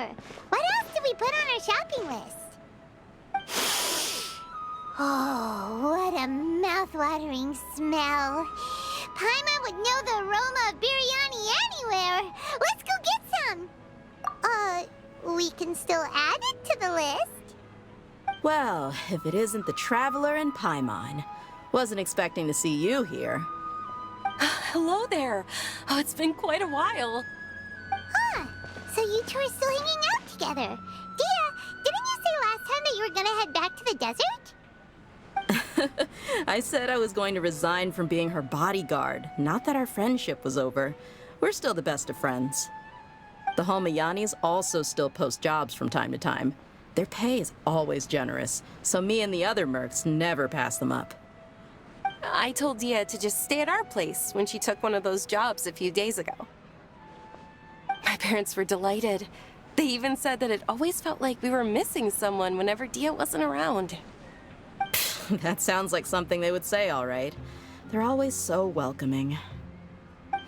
sure. What else did we put on our shopping list? Oh, what a mouth-watering smell. Paimon would know the aroma of biryani anywhere. Let's go get some. We can still add it to the list. Well, if it isn't the Traveler and Paimon. Wasn't expecting to see you here. Hello there. Oh, it's been quite a while. Huh. So you two are still hanging out together. Dehya, didn't you say last time that you were gonna head back to the desert? I said I was going to resign from being her bodyguard, not that our friendship was over. We're still the best of friends. The Homayanis also still post jobs from time to time. Their pay is always generous, so me and the other mercs never pass them up. I told Dehya to just stay at our place when she took one of those jobs a few days ago. My parents were delighted. They even said that it always felt like we were missing someone whenever Dehya wasn't around. That sounds like something they would say, all right. They're always so welcoming.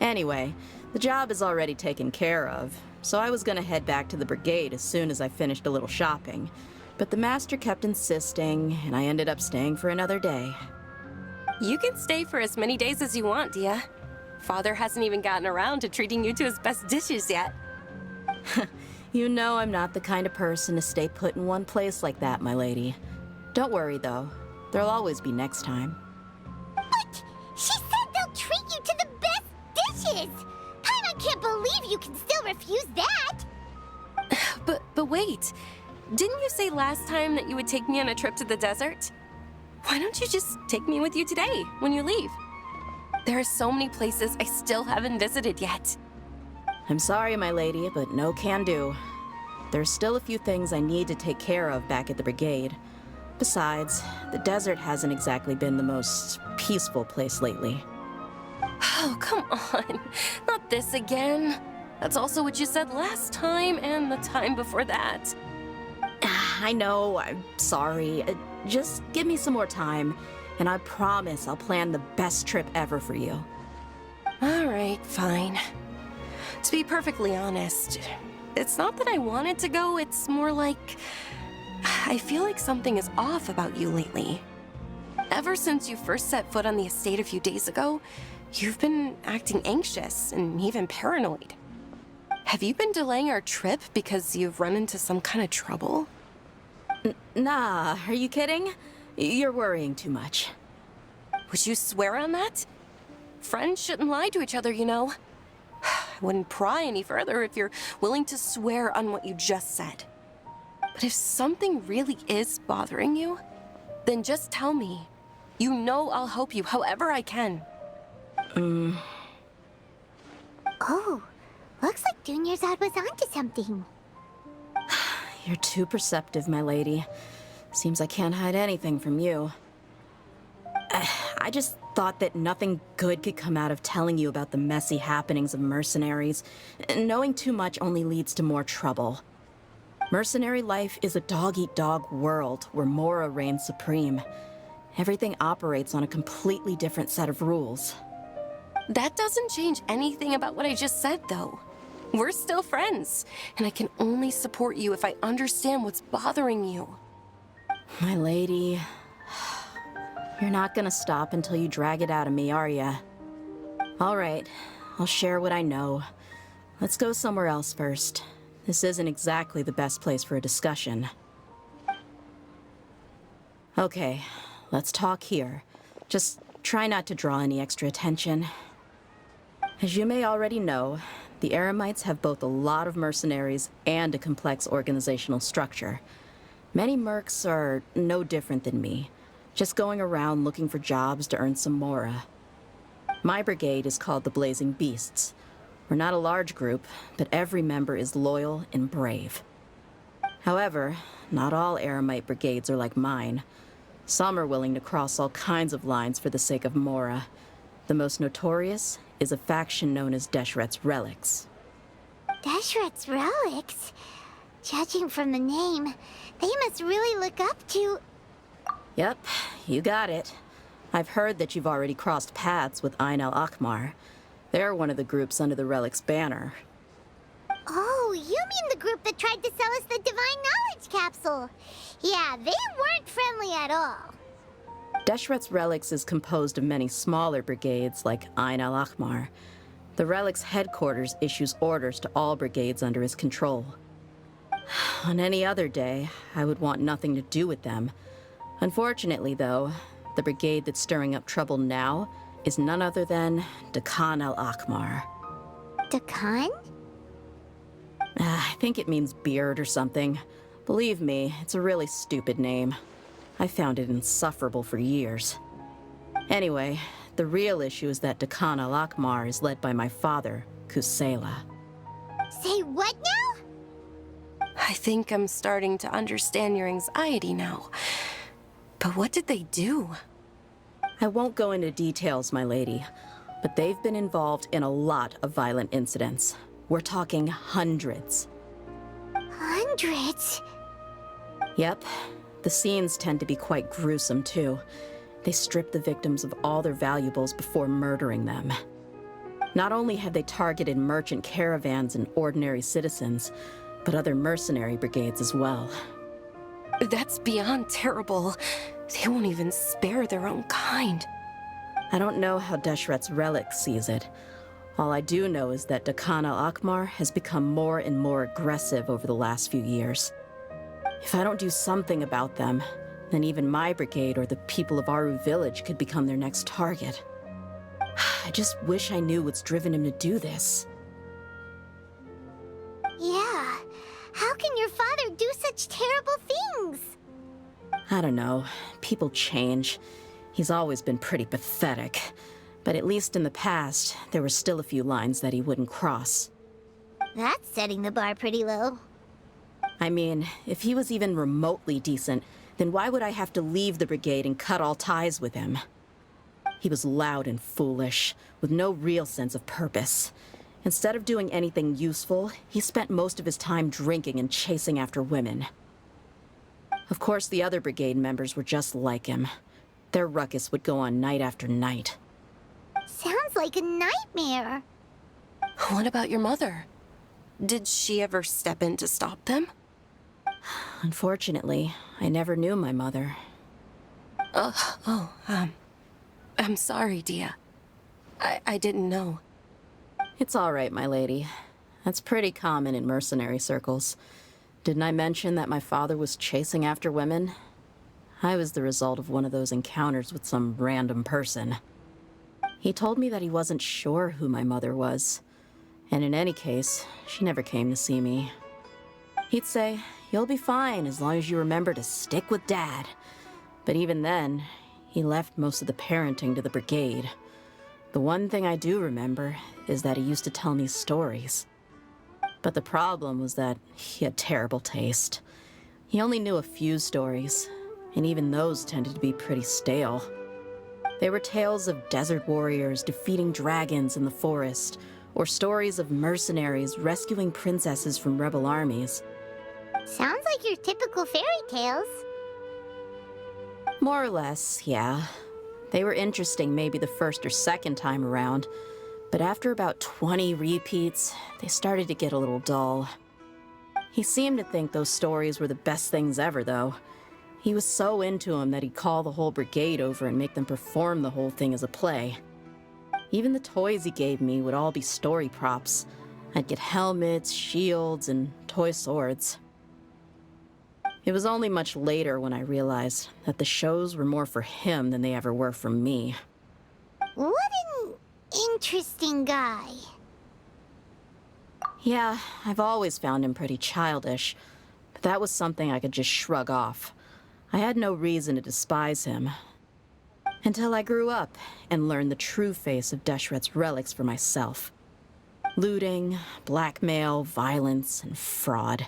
Anyway, the job is already taken care of, so I was gonna head back to the brigade as soon as I finished a little shopping. But the master kept insisting, and I ended up staying for another day. You can stay for as many days as you want, Dehya. Father hasn't even gotten around to treating you to his best dishes yet. You know I'm not the kind of person to stay put in one place like that, my lady. Don't worry, though. There'll always be next time. But she said they'll treat you to the best dishes! Paimon can't believe you can still refuse that! But wait. Didn't you say last time that you would take me on a trip to the desert? Why don't you just take me with you today, when you leave? There are so many places I still haven't visited yet. I'm sorry, my lady, but no can do. There's still a few things I need to take care of back at the brigade. Besides, the desert hasn't exactly been the most peaceful place lately. Oh, come on. Not this again. That's also what you said last time and the time before that. I know, I'm sorry. Just give me some more time, and I promise I'll plan the best trip ever for you. All right, fine. To be perfectly honest, it's not that I wanted to go, it's more like I feel like something is off about you lately. Ever since you first set foot on the estate a few days ago, you've been acting anxious and even paranoid. Have you been delaying our trip because you've run into some kind of trouble? Nah, are you kidding? You're worrying too much. Would you swear on that? Friends shouldn't lie to each other, you know. I wouldn't pry any further if you're willing to swear on what you just said. But if something really is bothering you, then just tell me. You know I'll help you however I can. Oh, looks like Dunyarzad was onto something. You're too perceptive, my lady. Seems I can't hide anything from you. I just thought that nothing good could come out of telling you about the messy happenings of mercenaries. Knowing too much only leads to more trouble. Mercenary life is a dog-eat-dog world where Mora reigns supreme. Everything operates on a completely different set of rules. That doesn't change anything about what I just said, though. We're still friends, and I can only support you if I understand what's bothering you. My lady, you're not gonna stop until you drag it out of me, are ya? All right, I'll share what I know. Let's go somewhere else first. This isn't exactly the best place for a discussion. Okay, let's talk here. Just try not to draw any extra attention. As you may already know, the Eremites have both a lot of mercenaries and a complex organizational structure. Many mercs are no different than me, just going around looking for jobs to earn some mora. My brigade is called the Blazing Beasts. We're not a large group, but every member is loyal and brave. However, not all Eremite brigades are like mine. Some are willing to cross all kinds of lines for the sake of mora. The most notorious is a faction known as Deshret's Relics. Deshret's Relics? Judging from the name, they must really look up to... Yep, you got it. I've heard that you've already crossed paths with Ain al-Akmar. They're one of the groups under the Relic's banner. Oh, you mean the group that tried to sell us the Divine Knowledge Capsule? Yeah, they weren't friendly at all. Deshret's Relics is composed of many smaller brigades like Ain al-Ahmar. The Relic's headquarters issues orders to all brigades under his control. On any other day, I would want nothing to do with them. Unfortunately, though, the brigade that's stirring up trouble now is none other than Dehya al-Ahmar. Dakan? I think it means beard or something. Believe me, it's a really stupid name. I found it insufferable for years. Anyway, the real issue is that Dehya al-Ahmar is led by my father, Kusela. Say what now? I think I'm starting to understand your anxiety now. But what did they do? I won't go into details, my lady, but they've been involved in a lot of violent incidents. We're talking hundreds. Hundreds? Yep. The scenes tend to be quite gruesome, too. They strip the victims of all their valuables before murdering them. Not only have they targeted merchant caravans and ordinary citizens, but other mercenary brigades as well. That's beyond terrible. They won't even spare their own kind. I don't know how Deshret's Relic sees it. All I do know is that Dehya al-Ahmar has become more and more aggressive over the last few years. If I don't do something about them, then even my brigade or the people of Aru village could become their next target. I just wish I knew what's driven him to do this. Yeah. How can your father do such terrible things? I don't know. People change. He's always been pretty pathetic. But at least in the past, there were still a few lines that he wouldn't cross. That's setting the bar pretty low. I mean, if he was even remotely decent, then why would I have to leave the brigade and cut all ties with him? He was loud and foolish, with no real sense of purpose. Instead of doing anything useful, he spent most of his time drinking and chasing after women. Of course, the other brigade members were just like him. Their ruckus would go on night after night. Sounds like a nightmare. What about your mother? Did she ever step in to stop them? Unfortunately, I never knew my mother. I'm sorry, Dehya. I didn't know. It's all right, my lady. That's pretty common in mercenary circles. Didn't I mention that my father was chasing after women? I was the result of one of those encounters with some random person. He told me that he wasn't sure who my mother was. And in any case, she never came to see me. He'd say, "You'll be fine as long as you remember to stick with Dad." But even then, he left most of the parenting to the brigade. The one thing I do remember is that he used to tell me stories. But the problem was that he had terrible taste. He only knew a few stories, and even those tended to be pretty stale. They were tales of desert warriors defeating dragons in the forest, or stories of mercenaries rescuing princesses from rebel armies. Sounds like your typical fairy tales. More or less, yeah. They were interesting maybe the first or second time around, but after about 20 repeats, they started to get a little dull. He seemed to think those stories were the best things ever, though. He was so into them that he'd call the whole brigade over and make them perform the whole thing as a play. Even the toys he gave me would all be story props. I'd get helmets, shields, and toy swords. It was only much later when I realized that the shows were more for him than they ever were for me. What an interesting guy. Yeah, I've always found him pretty childish, but that was something I could just shrug off. I had no reason to despise him. Until I grew up and learned the true face of Deshret's Relics for myself. Looting, blackmail, violence, and fraud.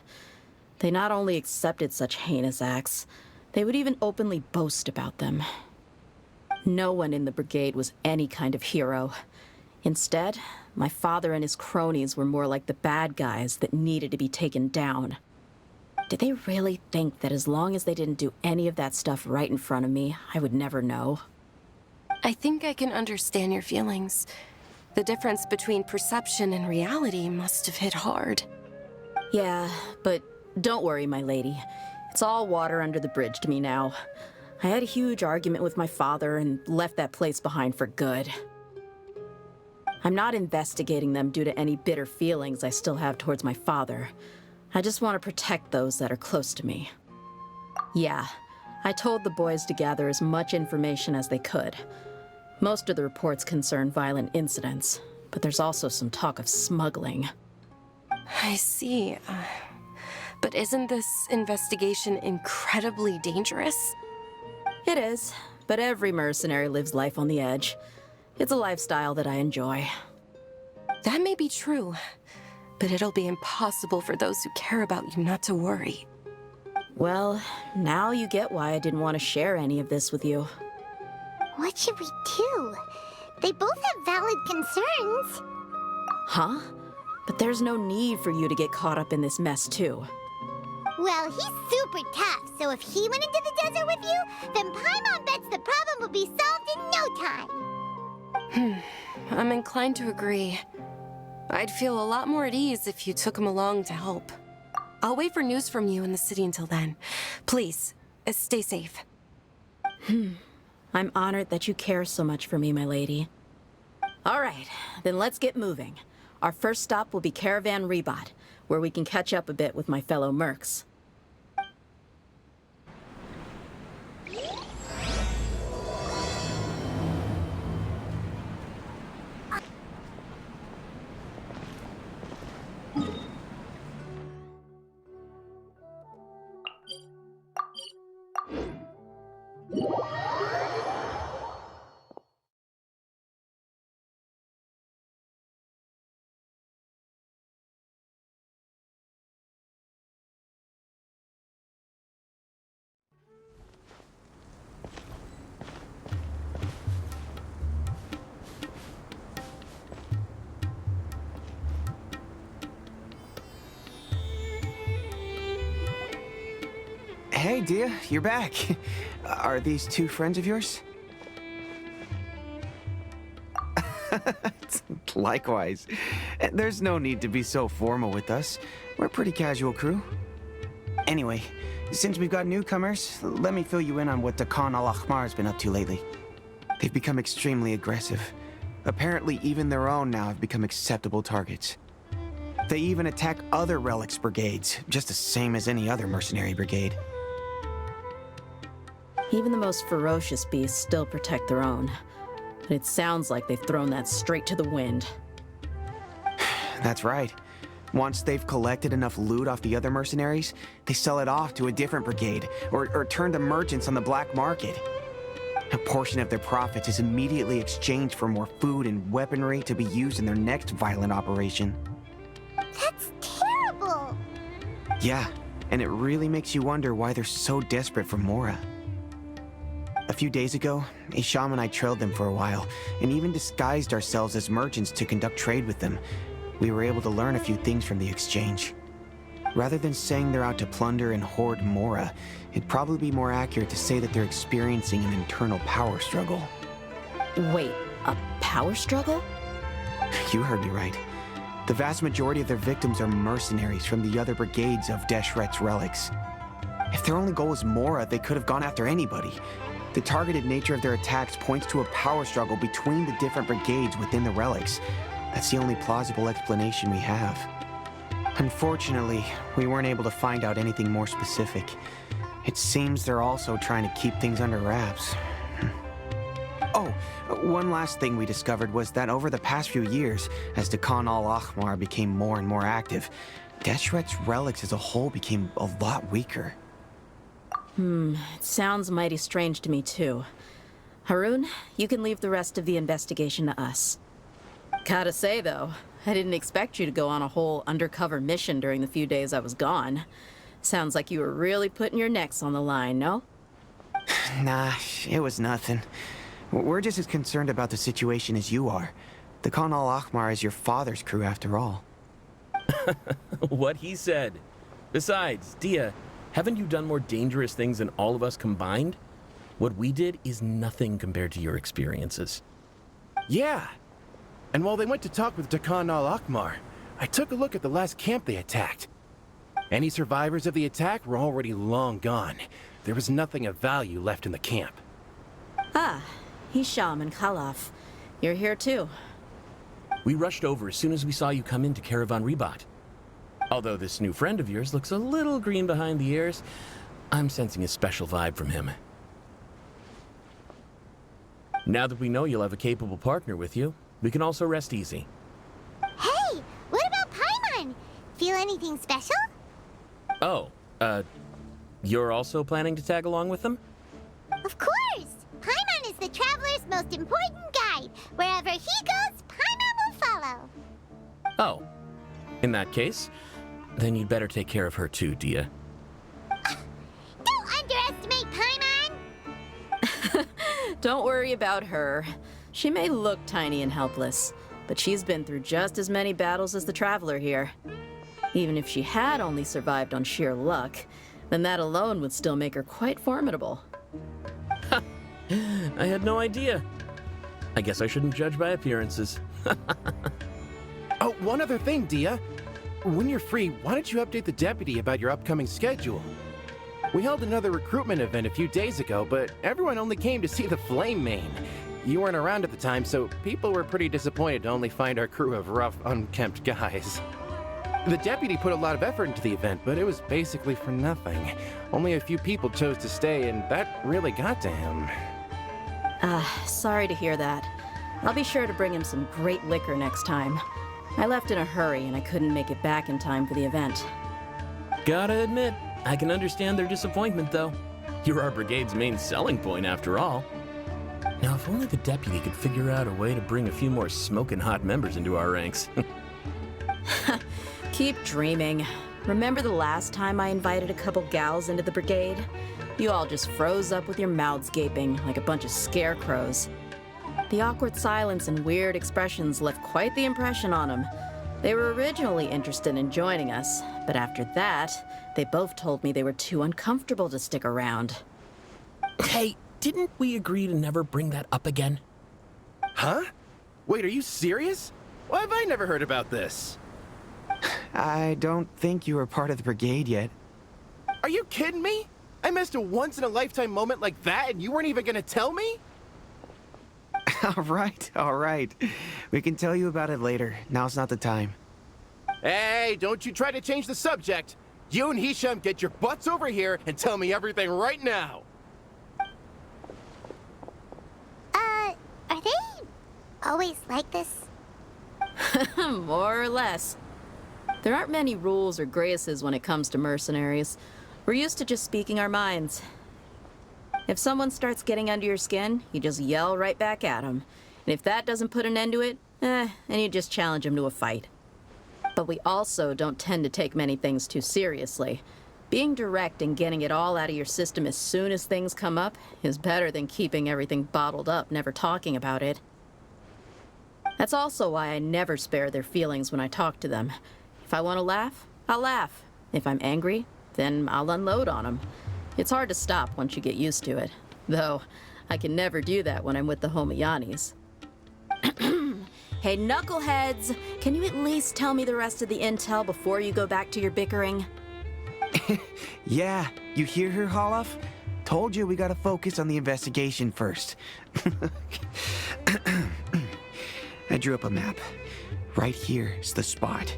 They not only accepted such heinous acts, they would even openly boast about them. No one in the brigade was any kind of hero. Instead, my father and his cronies were more like the bad guys that needed to be taken down. Did they really think that as long as they didn't do any of that stuff right in front of me, I would never know? I think I can understand your feelings. The difference between perception and reality must have hit hard. Yeah, but don't worry, my lady. It's all water under the bridge to me now. I had a huge argument with my father and left that place behind for good. I'm not investigating them due to any bitter feelings I still have towards my father. I just want to protect those that are close to me. Yeah, I told the boys to gather as much information as they could. Most of the reports concern violent incidents, but there's also some talk of smuggling. I see. But isn't this investigation incredibly dangerous? It is, but every mercenary lives life on the edge. It's a lifestyle that I enjoy. That may be true, but it'll be impossible for those who care about you not to worry. Well, now you get why I didn't want to share any of this with you. What should we do? They both have valid concerns. Huh? But there's no need for you to get caught up in this mess, too. Well, he's super tough, so if he went into the desert with you, then Paimon bets the problem will be solved in no time. I'm inclined to agree. I'd feel a lot more at ease if you took him along to help. I'll wait for news from you in the city until then. Please, stay safe. I'm honored that you care so much for me, my lady. All right, then let's get moving. Our first stop will be Caravan Rebot, where we can catch up a bit with my fellow mercs. Hey, Dehya, you're back. Are these two friends of yours? Likewise. There's no need to be so formal with us. We're a pretty casual crew. Anyway, since we've got newcomers, let me fill you in on what Dakan al-Ahmar has been up to lately. They've become extremely aggressive. Apparently, even their own now have become acceptable targets. They even attack other relics brigades, just the same as any other mercenary brigade. Even the most ferocious beasts still protect their own. But it sounds like they've thrown that straight to the wind. That's right. Once they've collected enough loot off the other mercenaries, they sell it off to a different brigade, or turn to merchants on the black market. A portion of their profits is immediately exchanged for more food and weaponry to be used in their next violent operation. That's terrible. Yeah, and it really makes you wonder why they're so desperate for Mora. A few days ago, Isham and I trailed them for a while, and even disguised ourselves as merchants to conduct trade with them. We were able to learn a few things from the exchange. Rather than saying they're out to plunder and hoard Mora, it'd probably be more accurate to say that they're experiencing an internal power struggle. Wait, a power struggle? You heard me right. The vast majority of their victims are mercenaries from the other brigades of Deshret's relics. If their only goal was Mora, they could have gone after anybody. The targeted nature of their attacks points to a power struggle between the different brigades within the relics. That's the only plausible explanation we have. Unfortunately, we weren't able to find out anything more specific. It seems they're also trying to keep things under wraps. Oh, one last thing we discovered was that over the past few years, as Dakan al-Ahmar became more and more active, Deshret's relics as a whole became a lot weaker. It sounds mighty strange to me, too. Harun, you can leave the rest of the investigation to us. Gotta say, though, I didn't expect you to go on a whole undercover mission during the few days I was gone. Sounds like you were really putting your necks on the line, no? Nah, it was nothing. We're just as concerned about the situation as you are. Dakan al-Ahmar is your father's crew, after all. What he said. Besides, Dehya, haven't you done more dangerous things than all of us combined? What we did is nothing compared to your experiences. Yeah. And while they went to talk with Dakan al-Ahmar, I took a look at the last camp they attacked. Any survivors of the attack were already long gone. There was nothing of value left in the camp. Ah, Hisham and Khalaf. You're here too. We rushed over as soon as we saw you come into Caravan Rebat. Although this new friend of yours looks a little green behind the ears, I'm sensing a special vibe from him. Now that we know you'll have a capable partner with you, we can also rest easy. Hey, what about Paimon? Feel anything special? Oh, you're also planning to tag along with them? Of course! Paimon is the traveler's most important guide. Wherever he goes, Paimon will follow. Oh, in that case, then you'd better take care of her too, Dehya. Don't underestimate Paimon! Don't worry about her. She may look tiny and helpless, but she's been through just as many battles as the traveler here. Even if she had only survived on sheer luck, then that alone would still make her quite formidable. I had no idea. I guess I shouldn't judge by appearances. Oh, one other thing, Dehya. When you're free, why don't you update the deputy about your upcoming schedule? We held another recruitment event a few days ago, but everyone only came to see the Flame Main. You weren't around at the time, so people were pretty disappointed to only find our crew of rough, unkempt guys. The deputy put a lot of effort into the event, but it was basically for nothing. Only a few people chose to stay, and that really got to him. Sorry to hear that. I'll be sure to bring him some great liquor next time. I left in a hurry and I couldn't make it back in time for the event. Gotta admit, I can understand their disappointment, though. You're our brigade's main selling point, after all. Now, if only the deputy could figure out a way to bring a few more smoking hot members into our ranks. Keep dreaming. Remember the last time I invited a couple gals into the brigade? You all just froze up with your mouths gaping like a bunch of scarecrows. The awkward silence and weird expressions left quite the impression on them. They were originally interested in joining us, but after that, they both told me they were too uncomfortable to stick around. Hey, didn't we agree to never bring that up again? Huh? Wait, are you serious? Why have I never heard about this? I don't think you were part of the brigade yet. Are you kidding me? I missed a once-in-a-lifetime moment like that and you weren't even gonna tell me? All right. We can tell you about it later. Now's not the time. Hey, don't you try to change the subject. You and Hisham get your butts over here and tell me everything right now. Are they always like this? More or less. There aren't many rules or graces when it comes to mercenaries. We're used to just speaking our minds. If someone starts getting under your skin, you just yell right back at them. And if that doesn't put an end to it, then you just challenge them to a fight. But we also don't tend to take many things too seriously. Being direct and getting it all out of your system as soon as things come up is better than keeping everything bottled up, never talking about it. That's also why I never spare their feelings when I talk to them. If I want to laugh, I'll laugh. If I'm angry, then I'll unload on them. It's hard to stop once you get used to it. Though, I can never do that when I'm with the Homayanis. Hey, knuckleheads! Can you at least tell me the rest of the intel before you go back to your bickering? Yeah, you hear her, Holloff? Told you we gotta focus on the investigation first. I drew up a map. Right here is the spot.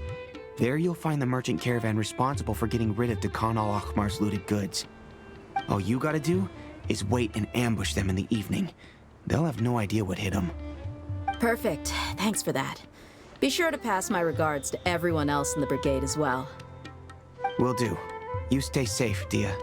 There you'll find the merchant caravan responsible for getting rid of Dakan al-Ahmar's looted goods. All you gotta do is wait and ambush them in the evening. They'll have no idea what hit them. Perfect. Thanks for that. Be sure to pass my regards to everyone else in the brigade as well. Will do. You stay safe, Dehya.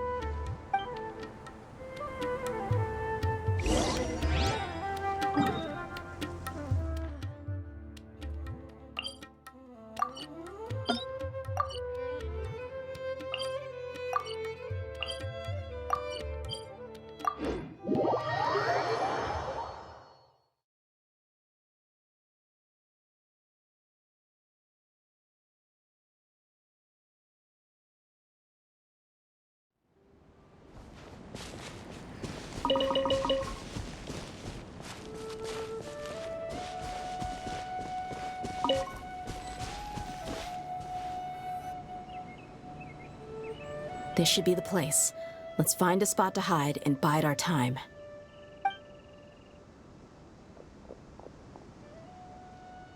This should be the place. Let's find a spot to hide and bide our time.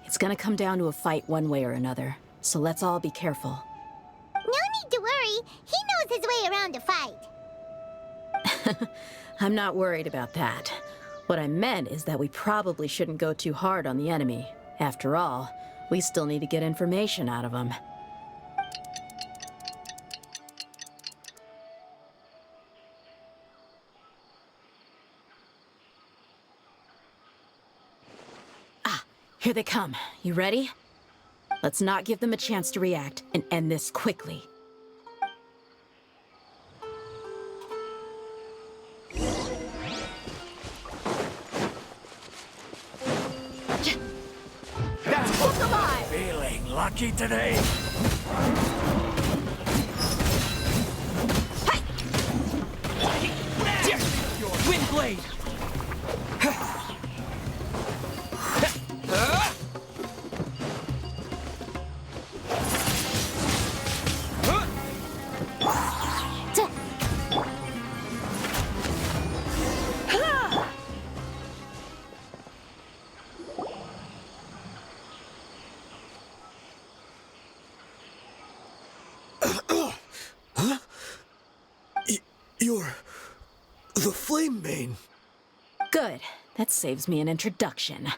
It's gonna come down to a fight one way or another, so let's all be careful. No need to worry. He knows his way around a fight. I'm not worried about that. What I meant is that we probably shouldn't go too hard on the enemy. After all, we still need to get information out of them. Ah, here they come. You ready? Let's not give them a chance to react and end this quickly. Feeling lucky today? Wind blade! You're the Flame Mane. Good. That saves me an introduction.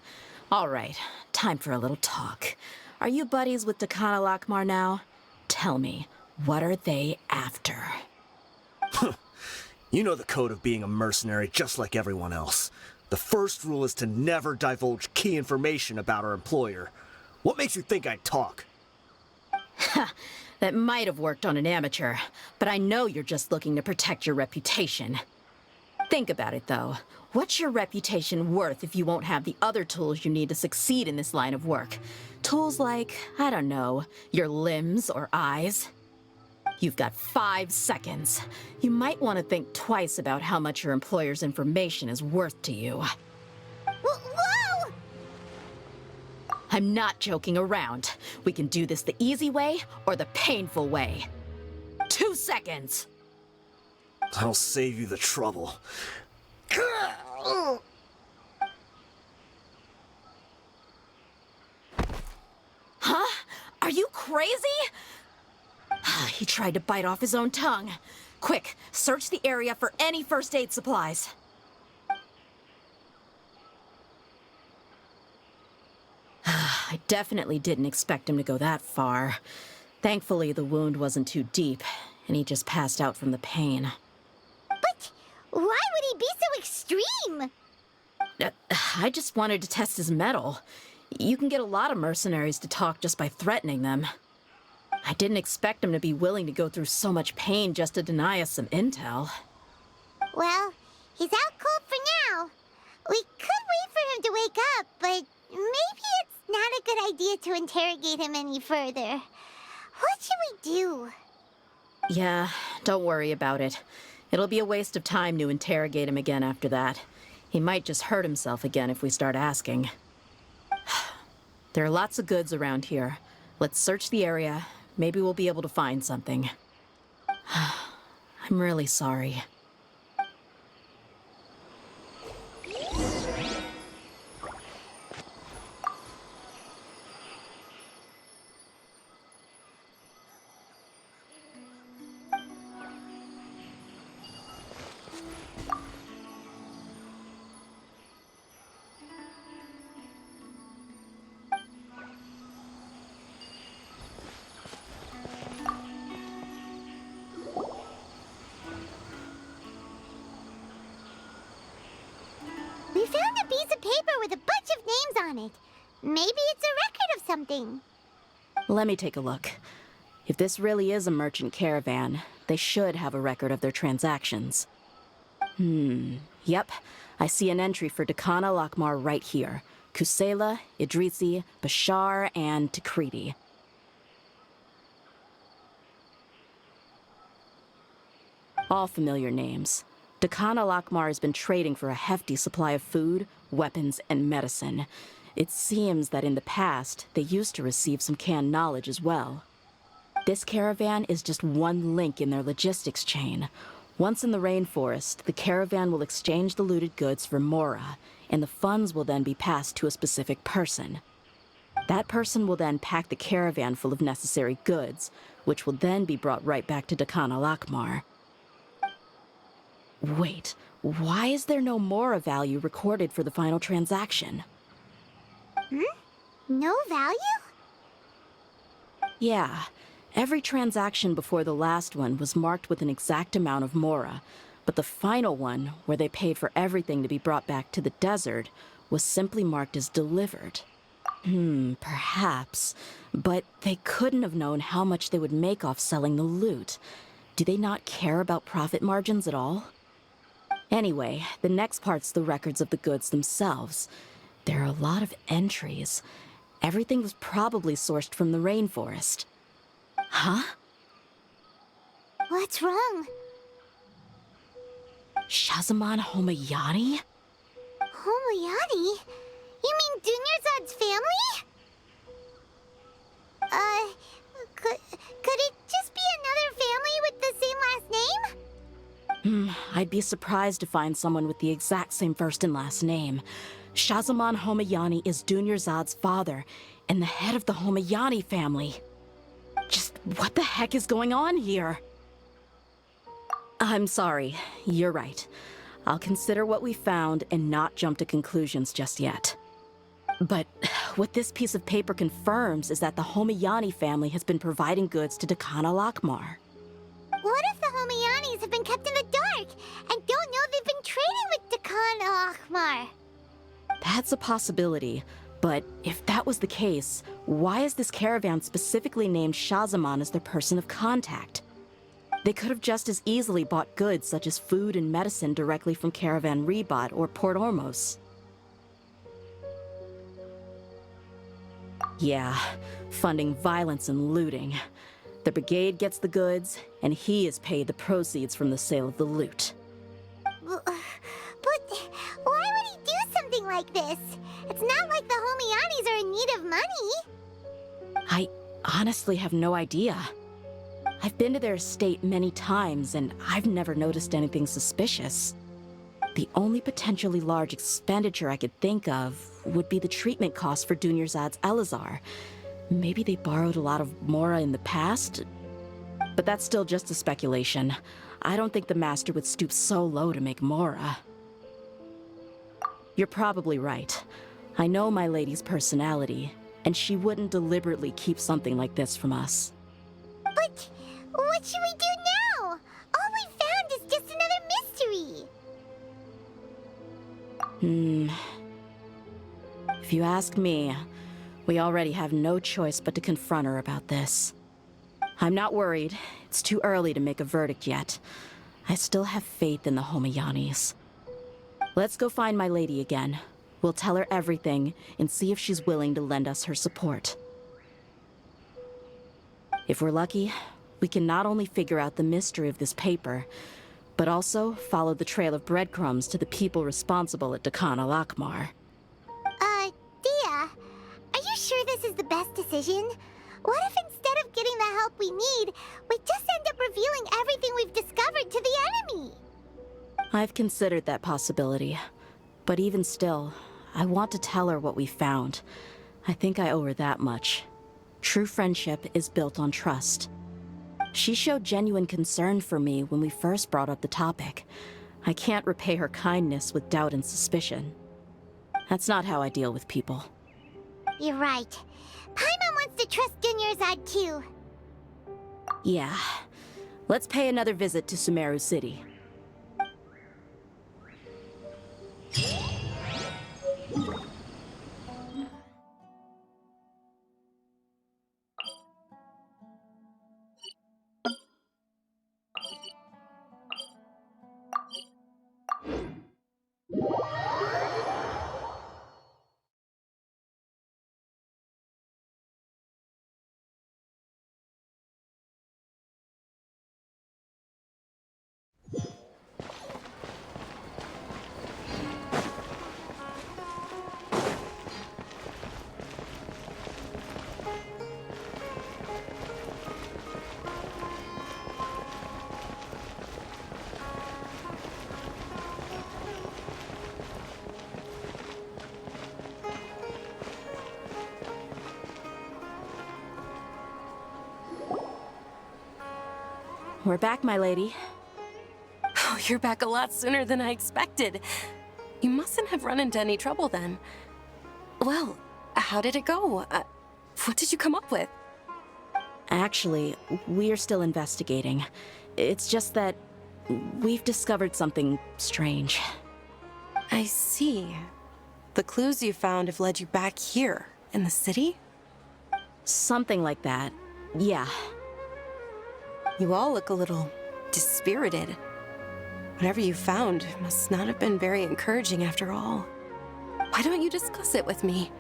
All right, time for a little talk. Are you buddies with Dakana Lakmar now? Tell me, what are they after? You know the code of being a mercenary just like everyone else. The first rule is to never divulge key information about our employer. What makes you think I'd talk? That might have worked on an amateur, but I know you're just looking to protect your reputation. Think about it, though. What's your reputation worth if you won't have the other tools you need to succeed in this line of work? Tools like, I don't know, your limbs or eyes? You've got 5 seconds. You might want to think twice about how much your employer's information is worth to you. Whoa! I'm not joking around. We can do this the easy way or the painful way. 2 seconds! I'll save you the trouble. Huh? Are you crazy? He tried to bite off his own tongue. Quick, search the area for any first aid supplies. I definitely didn't expect him to go that far. Thankfully, the wound wasn't too deep, and he just passed out from the pain. But why would he be so extreme? I just wanted to test his mettle. You can get a lot of mercenaries to talk just by threatening them. I didn't expect him to be willing to go through so much pain just to deny us some intel. Well, he's out cold for now. We could wait for him to wake up, but maybe it's not a good idea to interrogate him any further. What should we do? Yeah, don't worry about it. It'll be a waste of time to interrogate him again after that. He might just hurt himself again if we start asking. There are lots of goods around here. Let's search the area. Maybe we'll be able to find something. I'm really sorry. We found a piece of paper with a bunch of names on it. Maybe it's a record of something. Let me take a look. If this really is a merchant caravan, they should have a record of their transactions. Yep. I see an entry for Dakana Lakmar right here. Kusela, Idrisi, Bashar, and Takriti. All familiar names. Dakana Lakmar has been trading for a hefty supply of food, weapons, and medicine. It seems that in the past, they used to receive some canned knowledge as well. This caravan is just one link in their logistics chain. Once in the rainforest, the caravan will exchange the looted goods for Mora, and the funds will then be passed to a specific person. That person will then pack the caravan full of necessary goods, which will then be brought right back to Dakan al-Akmar. Wait, why is there no Mora value recorded for the final transaction? No value? Yeah, every transaction before the last one was marked with an exact amount of Mora, but the final one, where they paid for everything to be brought back to the desert, was simply marked as delivered. Perhaps. But they couldn't have known how much they would make off selling the loot. Do they not care about profit margins at all? Anyway, the next part's the records of the goods themselves. There are a lot of entries. Everything was probably sourced from the rainforest. Huh? What's wrong? Shazamon Homayani? Homayani? You mean Dunyarzad's family? Could it just be another family with the same last name? I'd be surprised to find someone with the exact same first and last name. Shazamon Homayani is Dunyarzad's father, and the head of the Homayani family. Just what the heck is going on here? I'm sorry, you're right. I'll consider what we found and not jump to conclusions just yet. But what this piece of paper confirms is that the Homayani family has been providing goods to Dakan al-Akmar. What if the Homayanis have been kept in the dark and don't know they've been trading with Dakan al-Akmar? That's a possibility, but if that was the case, why is this caravan specifically named Shazamon as their person of contact? They could have just as easily bought goods such as food and medicine directly from Caravan Ribat or Port Ormos. Yeah, funding violence and looting. The brigade gets the goods, and he is paid the proceeds from the sale of the loot. But why would he do something like this? It's not like the Homayanis are in need of money. I honestly have no idea. I've been to their estate many times, and I've never noticed anything suspicious. The only potentially large expenditure I could think of would be the treatment costs for Dunyarzad's Elazar. Maybe they borrowed a lot of Mora in the past? But that's still just a speculation. I don't think the Master would stoop so low to make Mora. You're probably right. I know my lady's personality, and she wouldn't deliberately keep something like this from us. But what should we do now? All we found is just another mystery. If you ask me, we already have no choice but to confront her about this. I'm not worried. It's too early to make a verdict yet. I still have faith in the Homayanis. Let's go find my lady again. We'll tell her everything and see if she's willing to lend us her support. If we're lucky, we can not only figure out the mystery of this paper, but also follow the trail of breadcrumbs to the people responsible at Dakan al-Akmar. Dehya, are you sure this is the best decision? What if instead of getting the help we need, we just end up revealing everything we've discovered to the enemy? I've considered that possibility, but even still, I want to tell her what we found. I think I owe her that much. True friendship is built on trust. She showed genuine concern for me when we first brought up the topic. I can't repay her kindness with doubt and suspicion. That's not how I deal with people. You're right. Paimon wants to trust Dunyarzad too. Yeah. Let's pay another visit to Sumeru City. we're back, my lady. Oh, you're back a lot sooner than I expected. You mustn't have run into any trouble then. Well, how did it go? What did you come up with? Actually, we're still investigating. It's just that we've discovered something strange. I see. The clues you found have led you back here, in the city? Something like that. Yeah. You all look a little dispirited. Whatever you found must not have been very encouraging after all. Why don't you discuss it with me?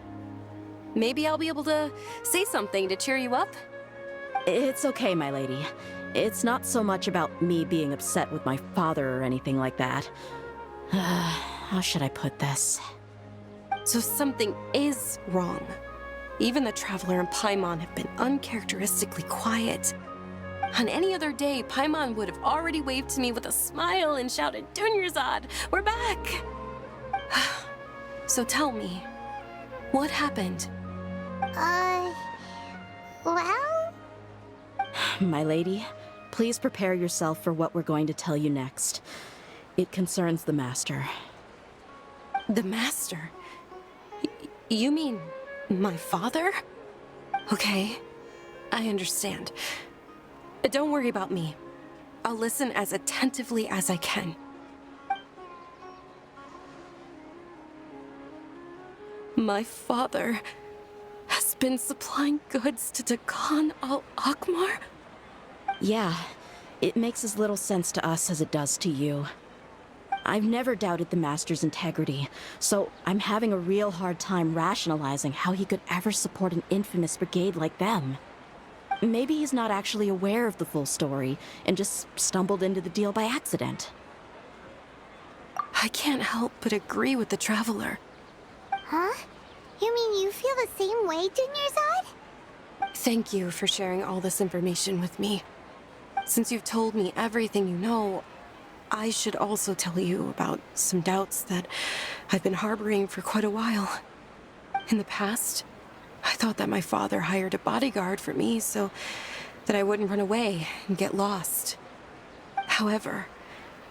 Maybe I'll be able to say something to cheer you up? It's okay, my lady. It's not so much about me being upset with my father or anything like that. How should I put this? So something is wrong. Even the Traveler and Paimon have been uncharacteristically quiet. On any other day, Paimon would have already waved to me with a smile and shouted, "Dunyarzad, we're back!" So tell me, what happened? Well? My lady, please prepare yourself for what we're going to tell you next. It concerns the Master. The Master? You mean my father? Okay, I understand. Don't worry about me. I'll listen as attentively as I can. My father has been supplying goods to Dakan al-Akmar? Yeah, it makes as little sense to us as it does to you. I've never doubted the Master's integrity, so I'm having a real hard time rationalizing how he could ever support an infamous brigade like them. Maybe he's not actually aware of the full story and just stumbled into the deal by accident. I can't help but agree with the Traveler. Huh? You mean you feel the same way, Dunyarzad? Thank you for sharing all this information with me. Since you've told me everything you know, I should also tell you about some doubts that I've been harboring for quite a while. In the past, I thought that my father hired a bodyguard for me so that I wouldn't run away and get lost. However,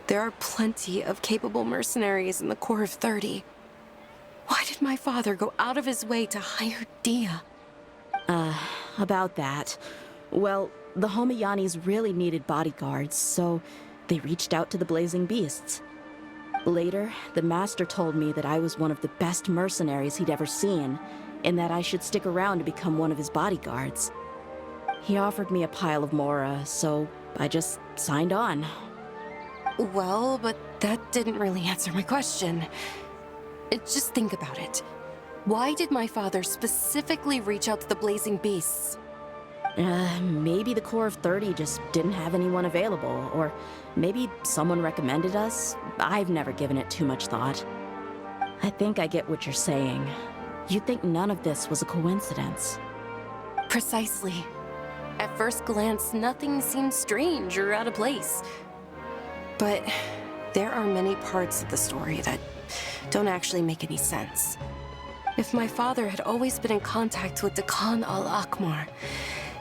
there are plenty of capable mercenaries in the Corps of 30. Why did my father go out of his way to hire Dehya? About that. Well, the Homayanis really needed bodyguards, so they reached out to the Blazing Beasts. Later, the Master told me that I was one of the best mercenaries he'd ever seen, and that I should stick around to become one of his bodyguards. He offered me a pile of mora, so I just signed on. Well, but that didn't really answer my question. Just think about it. Why did my father specifically reach out to the Blazing Beasts? Maybe the Corps of 30 just didn't have anyone available, or maybe someone recommended us. I've never given it too much thought. I think I get what you're saying. You think none of this was a coincidence. Precisely. At first glance, nothing seemed strange or out of place. But there are many parts of the story that don't actually make any sense. If my father had always been in contact with Dakan al-Akmar,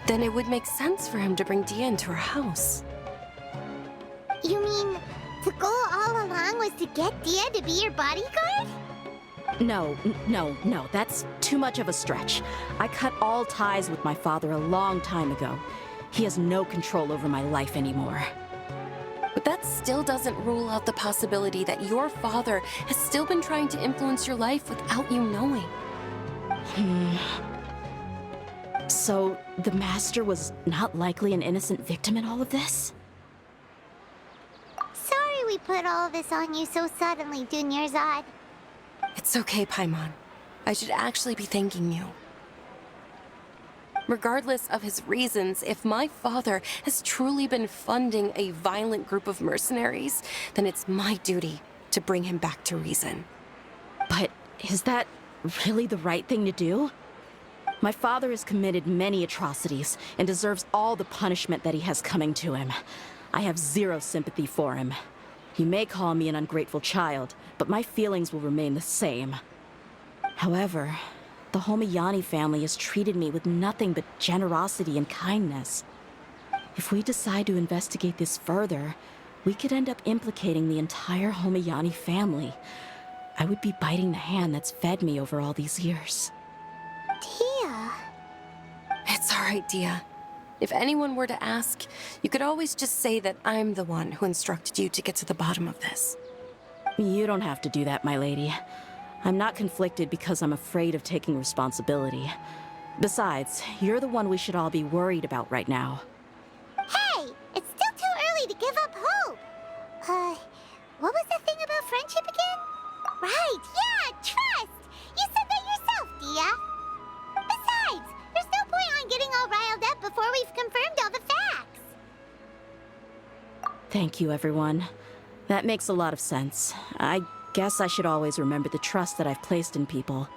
then it would make sense for him to bring Dehya into our house. You mean the goal all along was to get Dehya to be your bodyguard? No, that's too much of a stretch. I cut all ties with my father a long time ago. He has no control over my life anymore. But that still doesn't rule out the possibility that your father has still been trying to influence your life without you knowing. So, the Master was not likely an innocent victim in all of this? Sorry we put all this on you so suddenly, Dunyarzad. It's okay, Paimon. I should actually be thanking you. Regardless of his reasons, if my father has truly been funding a violent group of mercenaries, then it's my duty to bring him back to reason. But is that really the right thing to do? My father has committed many atrocities and deserves all the punishment that he has coming to him. I have zero sympathy for him. You may call me an ungrateful child, but my feelings will remain the same. However, the Homayani family has treated me with nothing but generosity and kindness. If we decide to investigate this further, we could end up implicating the entire Homayani family. I would be biting the hand that's fed me over all these years. Dehya. It's all right, Dehya. If anyone were to ask, you could always just say that I'm the one who instructed you to get to the bottom of this. You don't have to do that, my lady. I'm not conflicted because I'm afraid of taking responsibility. Besides, you're the one we should all be worried about right now. Hey, it's still too early to give up hope. What was the thing about friendship again? Right, yeah, trust. You said that yourself, Dehya. Besides, there's no point on getting all riled up before we've confirmed all the facts. Thank you, everyone. That makes a lot of sense. I guess I should always remember the trust that I've placed in people.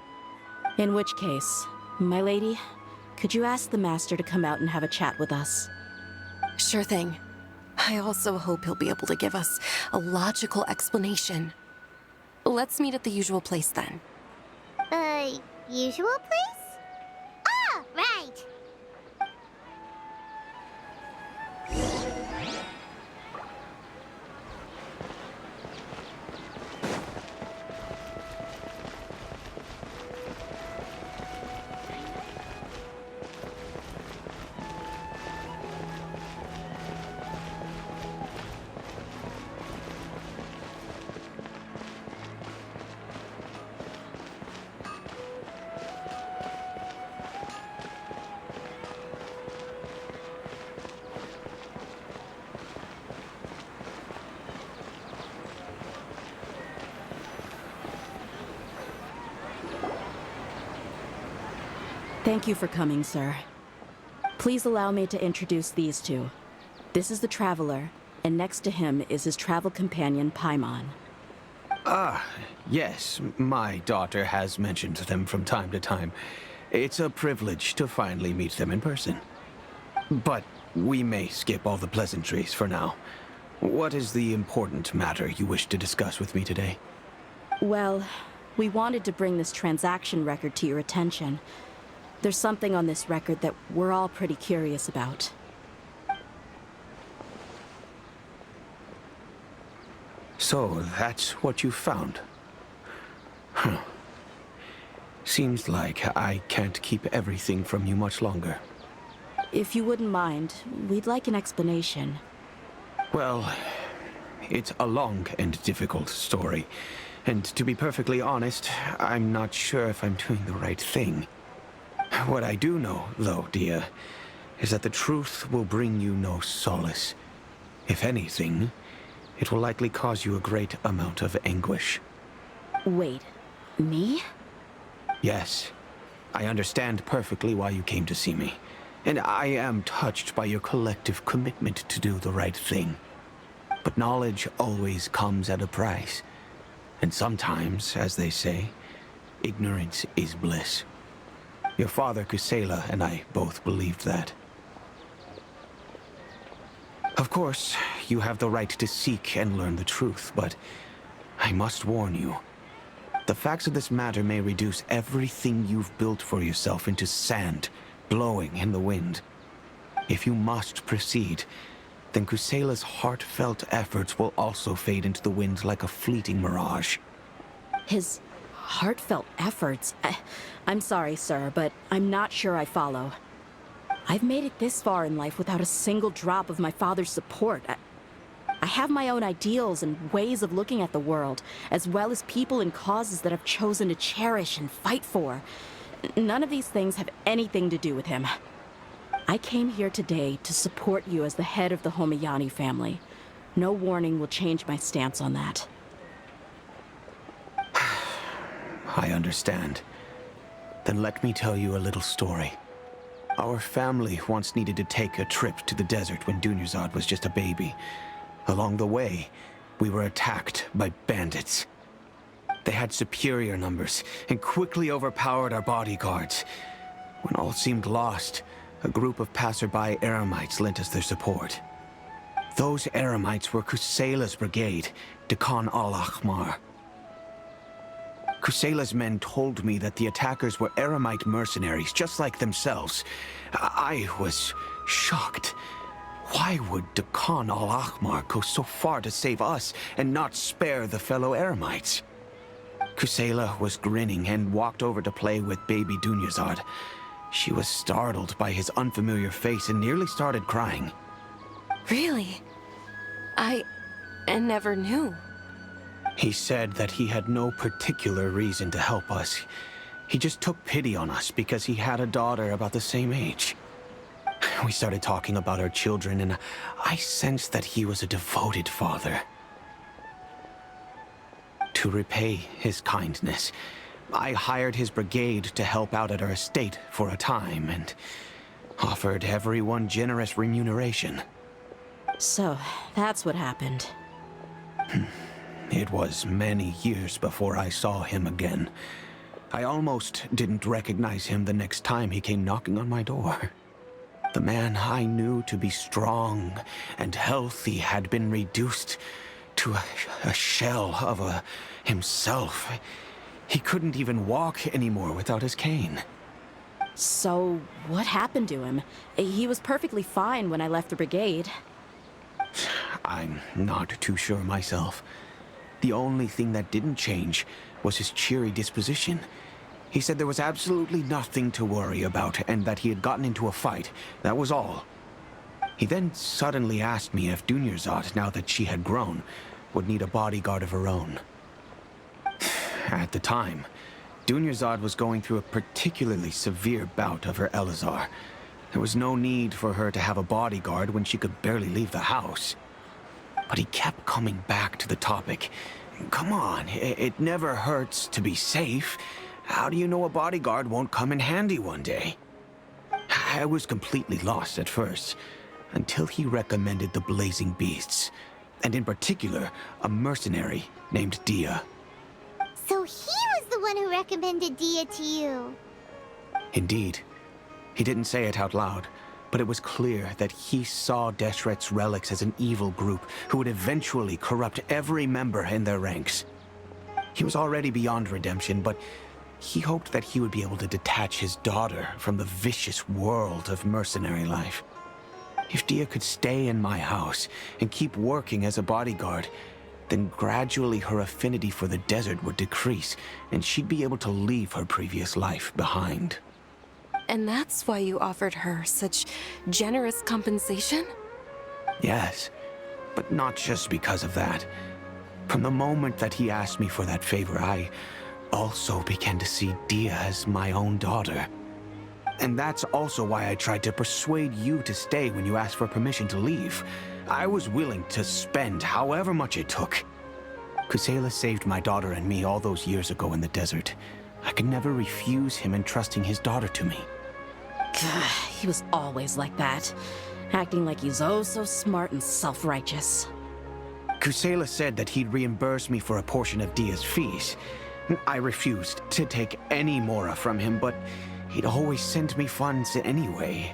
In which case, my lady, could you ask the Master to come out and have a chat with us? Sure thing. I also hope he'll be able to give us a logical explanation. Let's meet at the usual place then. Usual place? Ah, right. Thank you for coming, sir. Please allow me to introduce these two. This is the Traveler, and next to him is his travel companion, Paimon. Ah, yes, my daughter has mentioned them from time to time. It's a privilege to finally meet them in person. But we may skip all the pleasantries for now. What is the important matter you wish to discuss with me today? Well, we wanted to bring this transaction record to your attention. There's something on this record that we're all pretty curious about. So, that's what you found? Huh. Seems like I can't keep everything from you much longer. If you wouldn't mind, we'd like an explanation. Well, it's a long and difficult story. And to be perfectly honest, I'm not sure if I'm doing the right thing. What I do know, though, Dehya, is that the truth will bring you no solace. If anything, it will likely cause you a great amount of anguish. Wait, me? Yes, I understand perfectly why you came to see me. And I am touched by your collective commitment to do the right thing. But knowledge always comes at a price. And sometimes, as they say, ignorance is bliss. Your father, Kusela, and I both believed that. Of course, you have the right to seek and learn the truth, but I must warn you. The facts of this matter may reduce everything you've built for yourself into sand, blowing in the wind. If you must proceed, then Kusela's heartfelt efforts will also fade into the wind like a fleeting mirage. His heartfelt efforts? I'm sorry, sir, but I'm not sure I follow. I've made it this far in life without a single drop of my father's support. I have my own ideals and ways of looking at the world, as well as people and causes that I've chosen to cherish and fight for. None of these things have anything to do with him. I came here today to support you as the head of the Homayani family. No warning will change my stance on that. I understand. Then let me tell you a little story. Our family once needed to take a trip to the desert when Dunyarzad was just a baby. Along the way, we were attacked by bandits. They had superior numbers and quickly overpowered our bodyguards. When all seemed lost, a group of passerby Eremites lent us their support. Those Eremites were Kusela's brigade, Dekan al-Ahmar. Kusela's men told me that the attackers were Eremite mercenaries, just like themselves. I was shocked. Why would Dakan al-Ahmar go so far to save us and not spare the fellow Eremites? Kusela was grinning and walked over to play with baby Dunyazad. She was startled by his unfamiliar face and nearly started crying. Really? I never knew. He said that he had no particular reason to help us. He just took pity on us because he had a daughter about the same age. We started talking about our children, and I sensed that he was a devoted father. To repay his kindness, I hired his brigade to help out at our estate for a time, and offered everyone generous remuneration. So, that's what happened. It was many years before I saw him again. I almost didn't recognize him the next time he came knocking on my door. The man I knew to be strong and healthy had been reduced to a shell of himself. He couldn't even walk anymore without his cane. So, what happened to him? He was perfectly fine when I left the brigade. I'm not too sure myself. The only thing that didn't change was his cheery disposition. He said there was absolutely nothing to worry about and that he had gotten into a fight. That was all. He then suddenly asked me if Dunyazad, now that she had grown, would need a bodyguard of her own. At the time, Dunyazad was going through a particularly severe bout of her Elazar. There was no need for her to have a bodyguard when she could barely leave the house. But he kept coming back to the topic. Come on, it never hurts to be safe. How do you know a bodyguard won't come in handy one day? I was completely lost at first, until he recommended the Blazing Beasts, and in particular, a mercenary named Dehya. So he was the one who recommended Dehya to you. Indeed. He didn't say it out loud, but it was clear that he saw Deshret's relics as an evil group who would eventually corrupt every member in their ranks. He was already beyond redemption, but he hoped that he would be able to detach his daughter from the vicious world of mercenary life. If Dehya could stay in my house and keep working as a bodyguard, then gradually her affinity for the desert would decrease, and she'd be able to leave her previous life behind. And that's why you offered her such generous compensation? Yes, but not just because of that. From the moment that he asked me for that favor, I also began to see Dehya as my own daughter. And that's also why I tried to persuade you to stay when you asked for permission to leave. I was willing to spend however much it took. Kusela saved my daughter and me all those years ago in the desert. I could never refuse him entrusting his daughter to me. He was always like that, acting like he's oh so smart and self-righteous. Kusela said that he'd reimburse me for a portion of Dehya's fees. I refused to take any more from him, but he'd always send me funds anyway.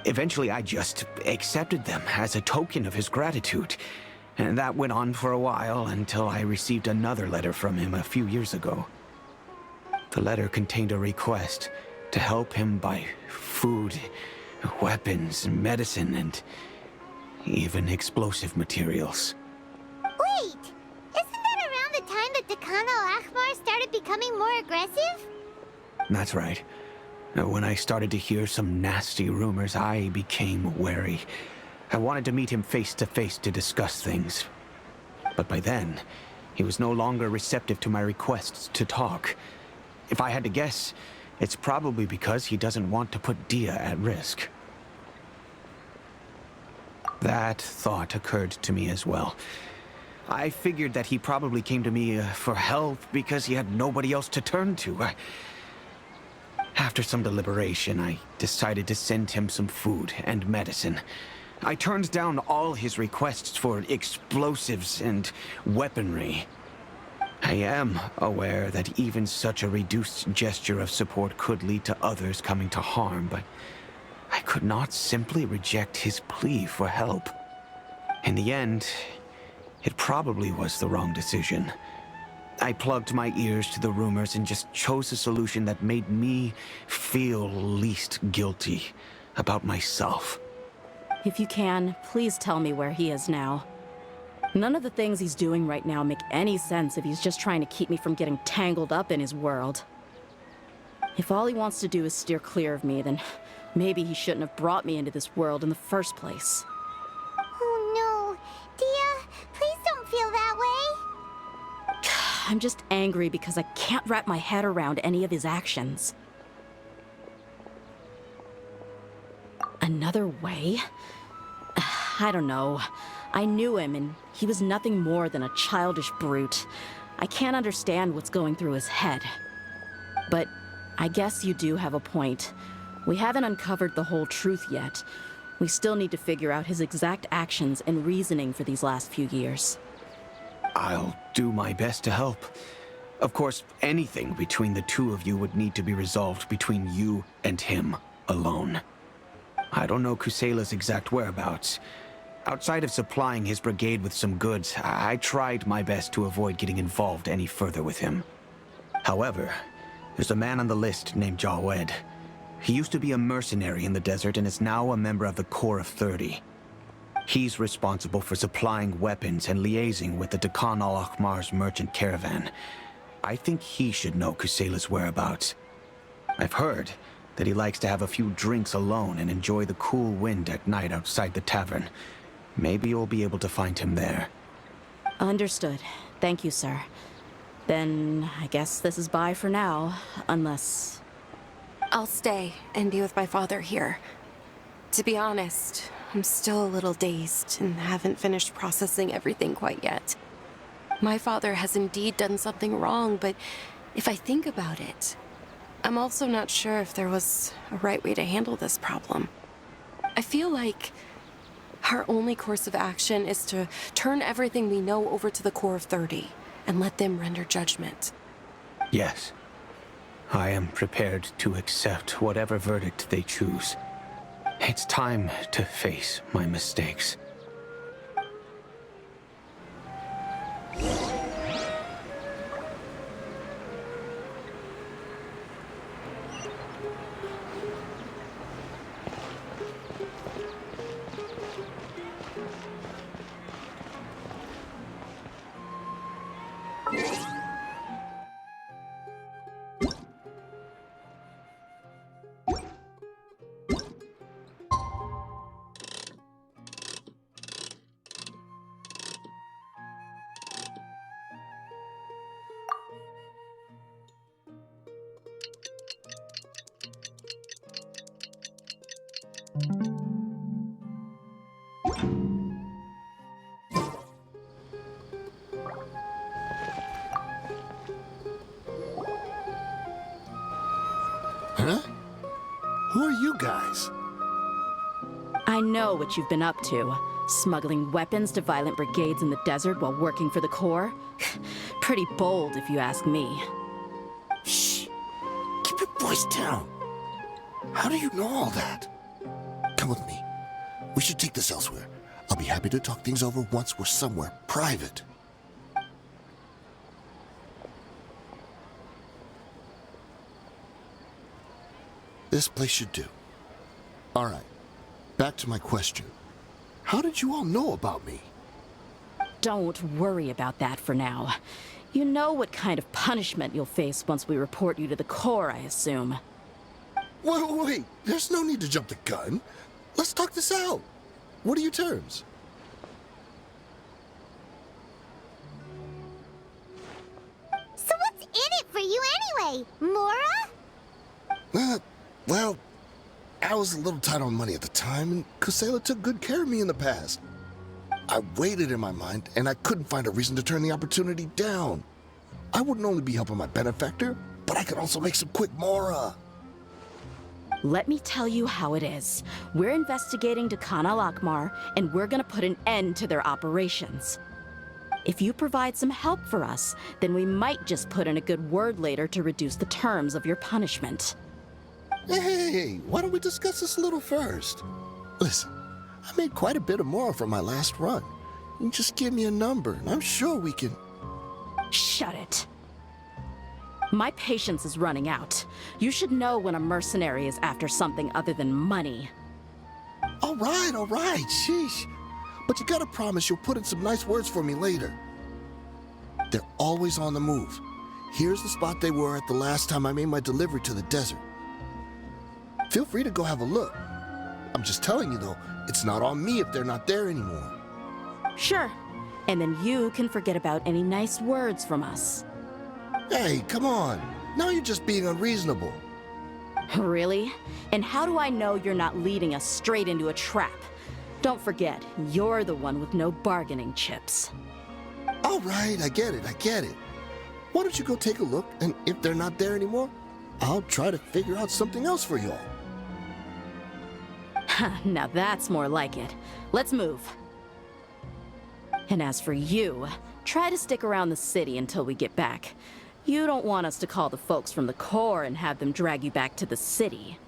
Eventually, I just accepted them as a token of his gratitude. And that went on for a while until I received another letter from him a few years ago. The letter contained a request to help him buy food, weapons, medicine, and even explosive materials. Wait! Isn't that around the time that Dakan al-Ahmar started becoming more aggressive? That's right. When I started to hear some nasty rumors, I became wary. I wanted to meet him face to face to discuss things. But by then, he was no longer receptive to my requests to talk. If I had to guess, it's probably because he doesn't want to put Dehya at risk. That thought occurred to me as well. I figured that he probably came to me for help because he had nobody else to turn to. After some deliberation, I decided to send him some food and medicine. I turned down all his requests for explosives and weaponry. I am aware that even such a reduced gesture of support could lead to others coming to harm, but I could not simply reject his plea for help. In the end, it probably was the wrong decision. I plugged my ears to the rumors and just chose a solution that made me feel least guilty about myself. If you can, please tell me where he is now. None of the things he's doing right now make any sense if he's just trying to keep me from getting tangled up in his world. If all he wants to do is steer clear of me, then maybe he shouldn't have brought me into this world in the first place. Oh no. Dehya, please don't feel that way. I'm just angry because I can't wrap my head around any of his actions. Another way? I don't know. I knew him, and he was nothing more than a childish brute. I can't understand what's going through his head. But I guess you do have a point. We haven't uncovered the whole truth yet. We still need to figure out his exact actions and reasoning for these last few years. I'll do my best to help. Of course, anything between the two of you would need to be resolved between you and him alone. I don't know Kusela's exact whereabouts. Outside of supplying his brigade with some goods, I tried my best to avoid getting involved any further with him. However, there's a man on the list named Jawed. He used to be a mercenary in the desert and is now a member of the Corps of 30. He's responsible for supplying weapons and liaising with the Dekhan al-Akhmar's merchant caravan. I think he should know Kusela's whereabouts. I've heard that he likes to have a few drinks alone and enjoy the cool wind at night outside the tavern. Maybe you'll be able to find him there. Understood. Thank you, sir. Then I guess this is bye for now, unless... I'll stay and be with my father here. To be honest, I'm still a little dazed and haven't finished processing everything quite yet. My father has indeed done something wrong, but if I think about it, I'm also not sure if there was a right way to handle this problem. I feel like our only course of action is to turn everything we know over to the Corps of 30 and let them render judgment. Yes. I am prepared to accept whatever verdict they choose. It's time to face my mistakes. Huh? Who are you guys? I know what you've been up to. Smuggling weapons to violent brigades in the desert while working for the Corps? Pretty bold, if you ask me. Shh. Keep your voice down. How do you know all that? Come with me. We should take this elsewhere. I'll be happy to talk things over once we're somewhere private. This place should do. All right. Back to my question. How did you all know about me? Don't worry about that for now. You know what kind of punishment you'll face once we report you to the Corps, I assume. Wait. There's no need to jump the gun. Let's talk this out. What are your terms? So what's in it for you anyway, Mora? Well, I was a little tight on money at the time, and Kusela took good care of me in the past. I weighed it in my mind, and I couldn't find a reason to turn the opportunity down. I wouldn't only be helping my benefactor, but I could also make some quick Mora. Let me tell you how it is. We're investigating Dekhan al-Akhmar, and we're gonna put an end to their operations. If you provide some help for us, then we might just put in a good word later to reduce the terms of your punishment. Hey, why don't we discuss this a little first? Listen, I made quite a bit of Mora from my last run. You just give me a number, and I'm sure we can... Shut it. My patience is running out. You should know when a mercenary is after something other than money. All right, sheesh. But you gotta promise you'll put in some nice words for me later. They're always on the move. Here's the spot they were at the last time I made my delivery to the desert. Feel free to go have a look. I'm just telling you though, it's not on me if they're not there anymore. Sure. And then you can forget about any nice words from us. Hey, come on. Now you're just being unreasonable. Really? And how do I know you're not leading us straight into a trap? Don't forget, you're the one with no bargaining chips. All right, I get it. Why don't you go take a look, and if they're not there anymore, I'll try to figure out something else for y'all. Now that's more like it. Let's move. And as for you, try to stick around the city until we get back. You don't want us to call the folks from the Corps and have them drag you back to the city.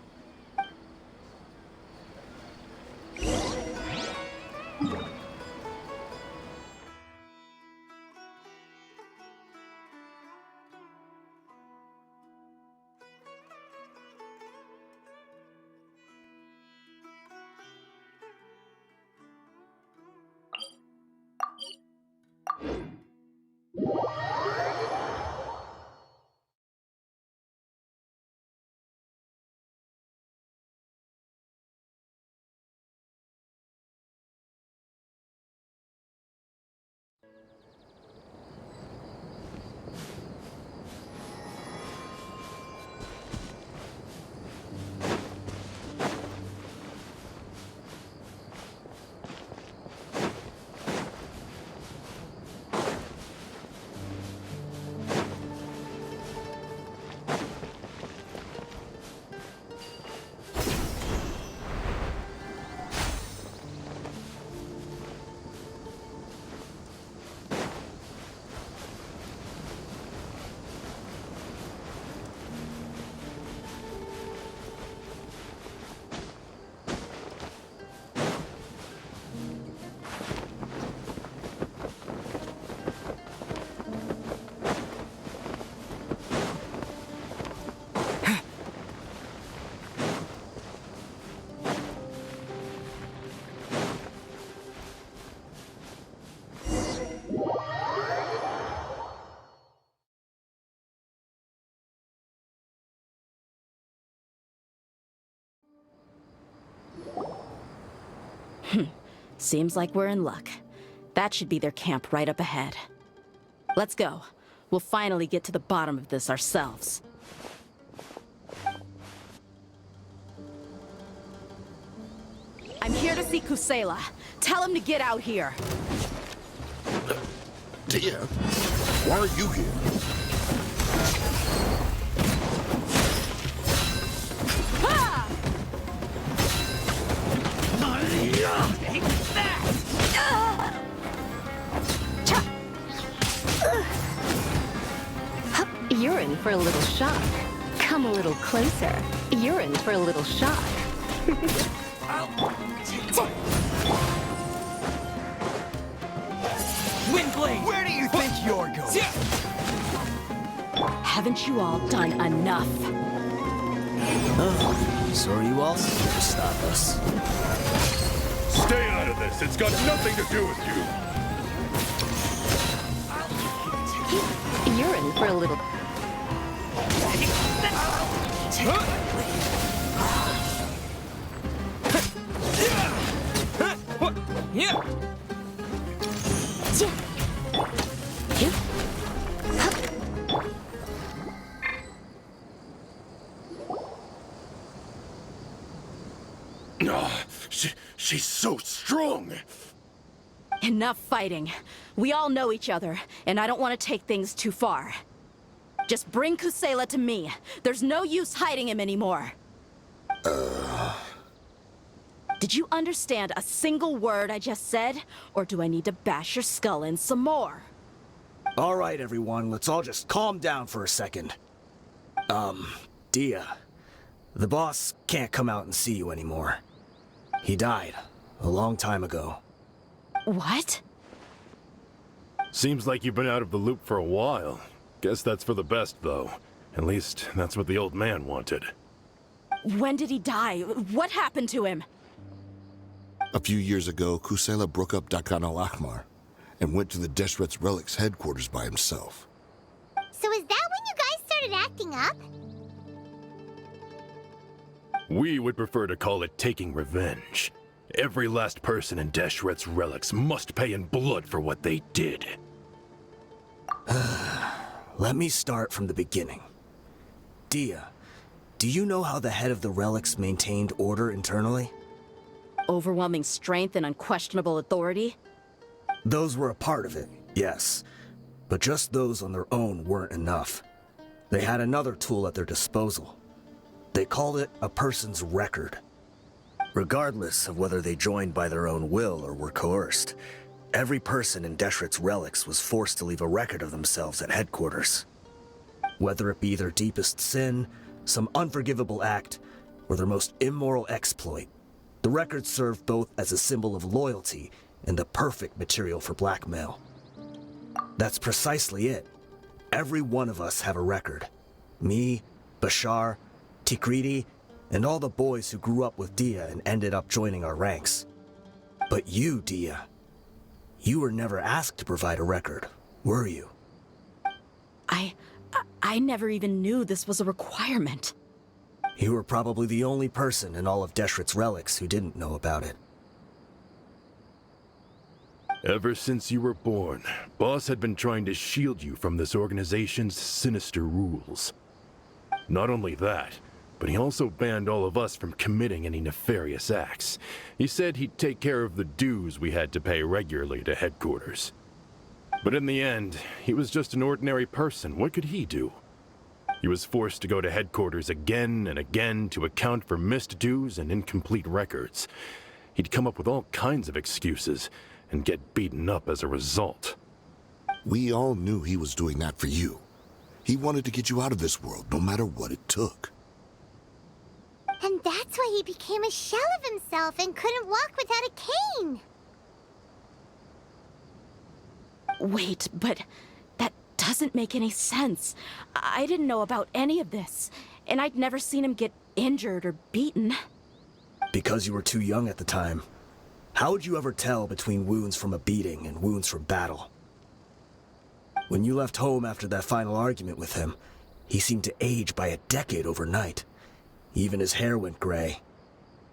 Seems like we're in luck. That should be their camp right up ahead. Let's go. We'll finally get to the bottom of this ourselves. I'm here to see Kusela. Tell him to get out here. Dehya, why are you here? Ha! Take that! You're in for a little shock. Come a little closer. You're in for a little shock. Windblade! Where do you think you're going? Haven't you all done enough? So are you also here to stop us? Stay out of this. It's got nothing to do with you. You're in for a little... Yeah. She's so strong. Enough fighting. We all know each other, and I don't want to take things too far. Just bring Kusela to me. There's no use hiding him anymore. Did you understand a single word I just said? Or do I need to bash your skull in some more? All right, everyone, let's all just calm down for a second. Dehya, the boss can't come out and see you anymore. He died a long time ago. What? Seems like you've been out of the loop for a while. Guess that's for the best, though. At least, that's what the old man wanted. When did he die? What happened to him? A few years ago, Kusela broke up Dakan al-Ahmar and went to the Deshret's Relics headquarters by himself. So is that when you guys started acting up? We would prefer to call it taking revenge. Every last person in Deshret's Relics must pay in blood for what they did. Let me start from the beginning. Dehya, do you know how the head of the Relics maintained order internally? Overwhelming strength and unquestionable authority? Those were a part of it, yes. But just those on their own weren't enough. They had another tool at their disposal. They called it a person's record. Regardless of whether they joined by their own will or were coerced, every person in Deshret's Relics was forced to leave a record of themselves at headquarters. Whether it be their deepest sin, some unforgivable act, or their most immoral exploit, the record served both as a symbol of loyalty and the perfect material for blackmail. That's precisely it. Every one of us have a record. Me, Bashar, Tikriti, and all the boys who grew up with Dehya and ended up joining our ranks. But you, Dehya, you were never asked to provide a record, were you? I never even knew this was a requirement. You were probably the only person in all of Deshret's Relics who didn't know about it. Ever since you were born, Boss had been trying to shield you from this organization's sinister rules. Not only that, but he also banned all of us from committing any nefarious acts. He said he'd take care of the dues we had to pay regularly to headquarters. But in the end, he was just an ordinary person. What could he do? He was forced to go to headquarters again and again to account for missed dues and incomplete records. He'd come up with all kinds of excuses and get beaten up as a result. We all knew he was doing that for you. He wanted to get you out of this world, no matter what it took. And that's why he became a shell of himself and couldn't walk without a cane. Wait, but that doesn't make any sense. I didn't know about any of this, and I'd never seen him get injured or beaten. Because you were too young at the time. How would you ever tell between wounds from a beating and wounds from battle? When you left home after that final argument with him, he seemed to age by a decade overnight. Even his hair went gray.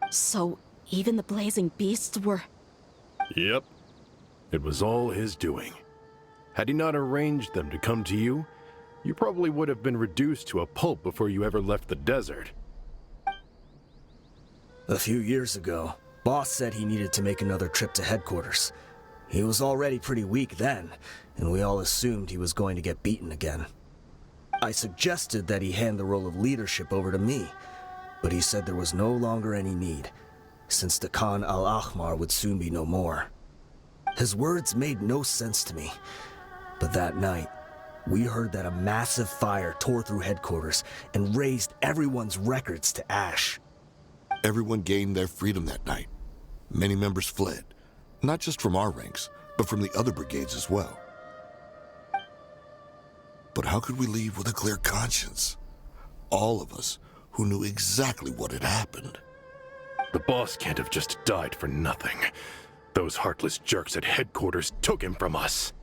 So, even the blazing beasts were... Yep. It was all his doing. Had he not arranged them to come to you, you probably would have been reduced to a pulp before you ever left the desert. A few years ago, Boss said he needed to make another trip to headquarters. He was already pretty weak then, and we all assumed he was going to get beaten again. I suggested that he hand the role of leadership over to me, but he said there was no longer any need, since the Khan al-Ahmar would soon be no more. His words made no sense to me, but that night, we heard that a massive fire tore through headquarters and razed everyone's records to ash. Everyone gained their freedom that night. Many members fled, not just from our ranks, but from the other brigades as well. But how could we leave with a clear conscience? All of us who knew exactly what had happened. The boss can't have just died for nothing. Those heartless jerks at headquarters took him from us.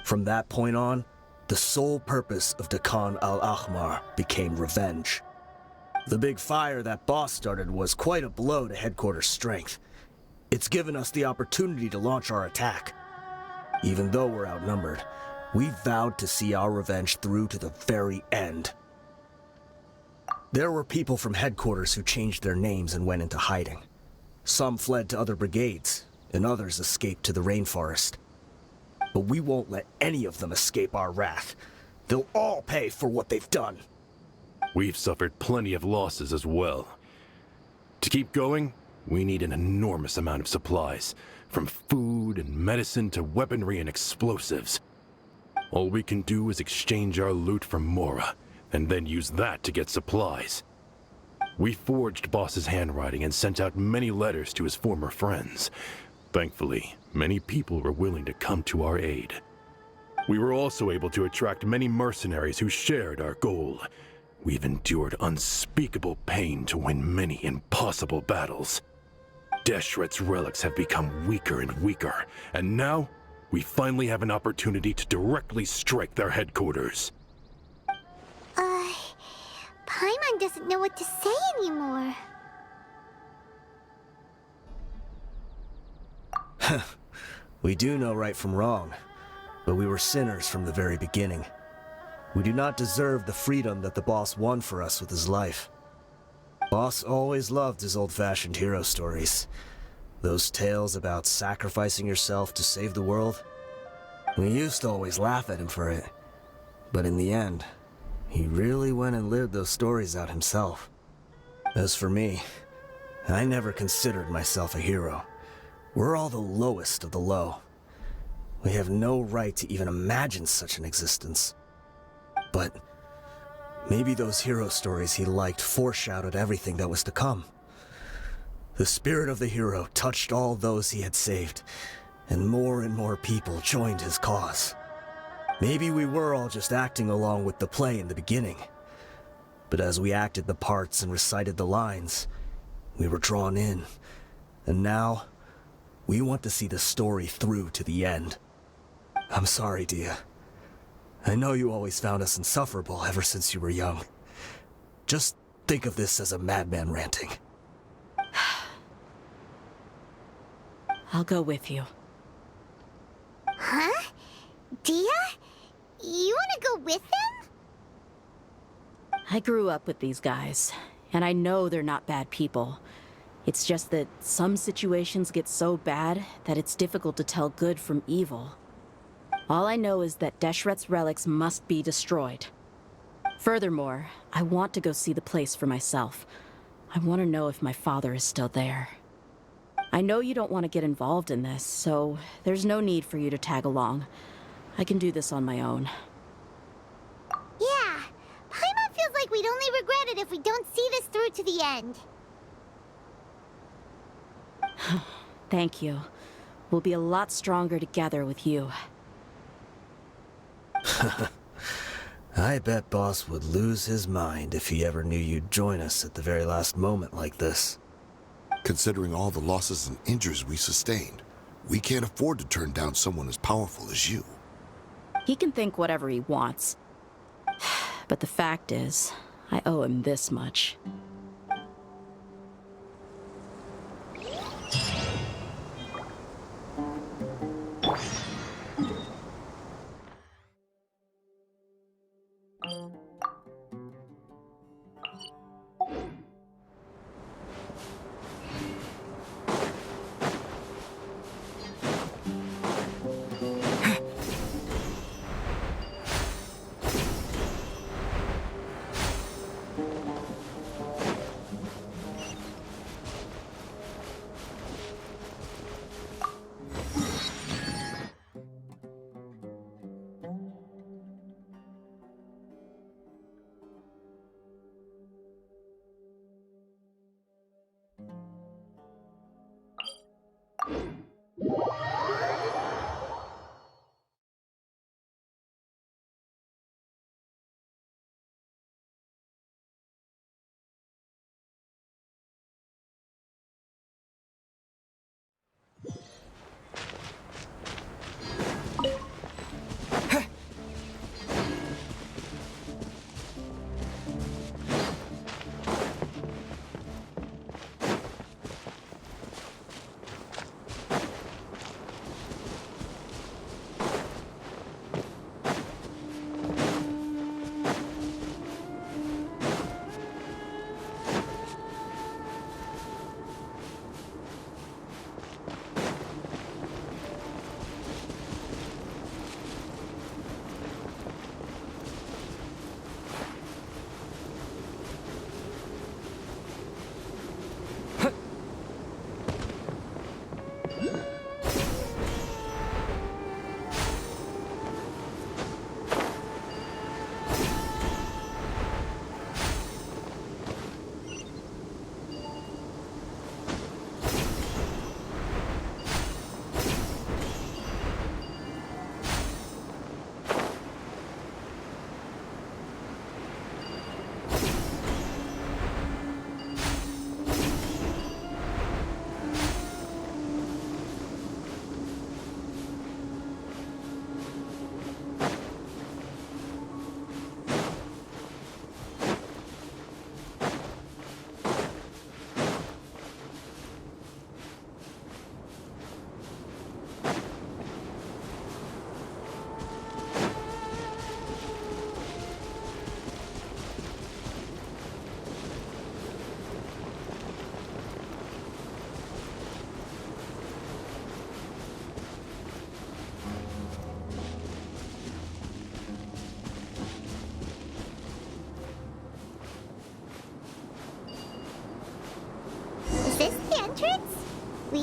From that point on, the sole purpose of the Khan al-Ahmar became revenge. The big fire that Boss started was quite a blow to headquarters' strength. It's given us the opportunity to launch our attack. Even though we're outnumbered, we vowed to see our revenge through to the very end. There were people from headquarters who changed their names and went into hiding. Some fled to other brigades, and others escaped to the rainforest. But we won't let any of them escape our wrath. They'll all pay for what they've done. We've suffered plenty of losses as well. To keep going, we need an enormous amount of supplies, from food and medicine to weaponry and explosives. All we can do is exchange our loot from Mora, and then use that to get supplies. We forged Boss's handwriting and sent out many letters to his former friends. Thankfully, many people were willing to come to our aid. We were also able to attract many mercenaries who shared our goal. We've endured unspeakable pain to win many impossible battles. Deshret's relics have become weaker and weaker, and now we finally have an opportunity to directly strike their headquarters. Paimon doesn't know what to say anymore. We do know right from wrong, but we were sinners from the very beginning. We do not deserve the freedom that the boss won for us with his life. Boss always loved his old-fashioned hero stories. Those tales about sacrificing yourself to save the world. We used to always laugh at him for it. But in the end, he really went and lived those stories out himself. As for me, I never considered myself a hero. We're all the lowest of the low. We have no right to even imagine such an existence. But maybe those hero stories he liked foreshadowed everything that was to come. The spirit of the hero touched all those he had saved, and more people joined his cause. Maybe we were all just acting along with the play in the beginning. But as we acted the parts and recited the lines, we were drawn in. And now, we want to see the story through to the end. I'm sorry, Dehya. I know you always found us insufferable ever since you were young. Just think of this as a madman ranting. I'll go with you. Huh? Dehya? You wanna go with them? I grew up with these guys, and I know they're not bad people. It's just that some situations get so bad that it's difficult to tell good from evil. All I know is that Deshret's relics must be destroyed. Furthermore, I want to go see the place for myself. I want to know if my father is still there. I know you don't want to get involved in this, so there's no need for you to tag along. I can do this on my own. Yeah, Paimon feels like we'd only regret it if we don't see this through to the end. Thank you. We'll be a lot stronger together with you. I bet Boss would lose his mind if he ever knew you'd join us at the very last moment like this. Considering all the losses and injuries we sustained, we can't afford to turn down someone as powerful as you. He can think whatever he wants. But the fact is, I owe him this much.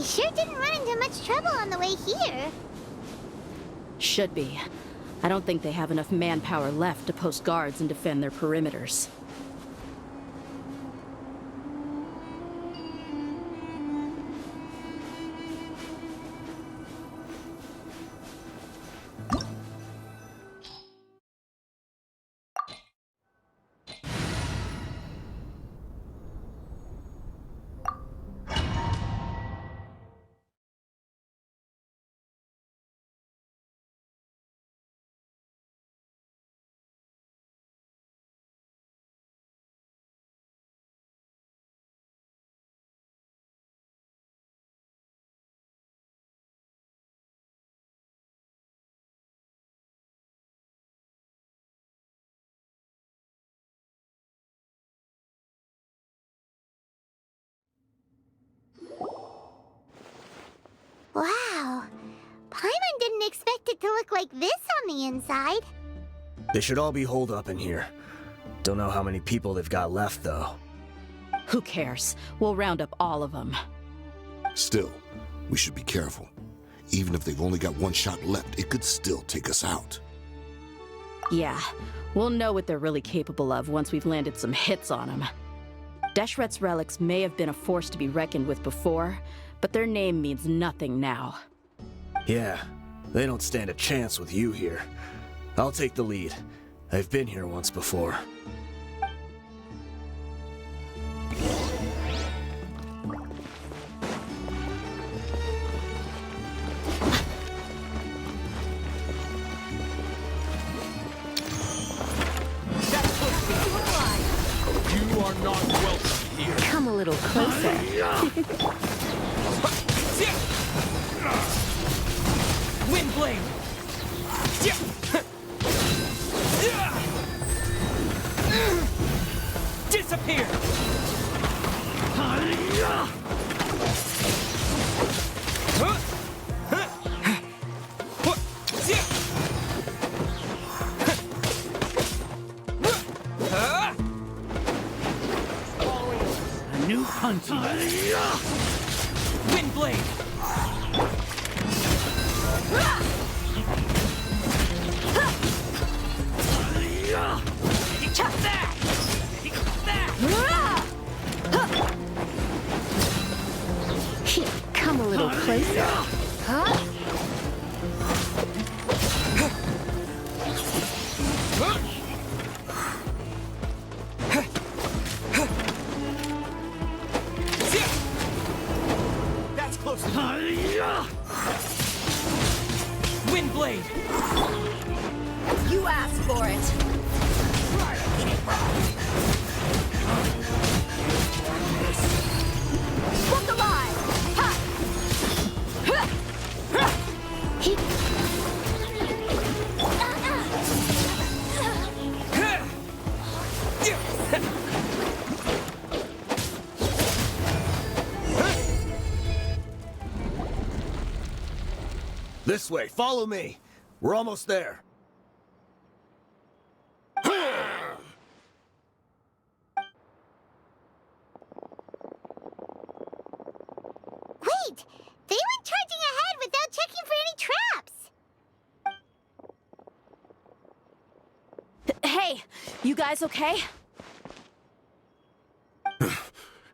sure didn't run into much trouble on the way here. Should be. I don't think they have enough manpower left to post guards and defend their perimeters. Wow. Paimon didn't expect it to look like this on the inside. They should all be holed up in here. Don't know how many people they've got left, though. Who cares? We'll round up all of them. Still, we should be careful. Even if they've only got one shot left, it could still take us out. Yeah, we'll know what they're really capable of once we've landed some hits on them. Deshret's relics may have been a force to be reckoned with before, but their name means nothing now. Yeah, they don't stand a chance with you here. I'll take the lead. I've been here once before. You are not welcome here. Come a little closer. Windblade! Disappear! A new hunting. Windblade! Take that! Take that! Here, come a little closer. Huh? That's close enough. Windblade! You asked for it. Look alive! Ha! This way, follow me. We're almost there. Wait! They went charging ahead without checking for any traps! Hey, you guys okay?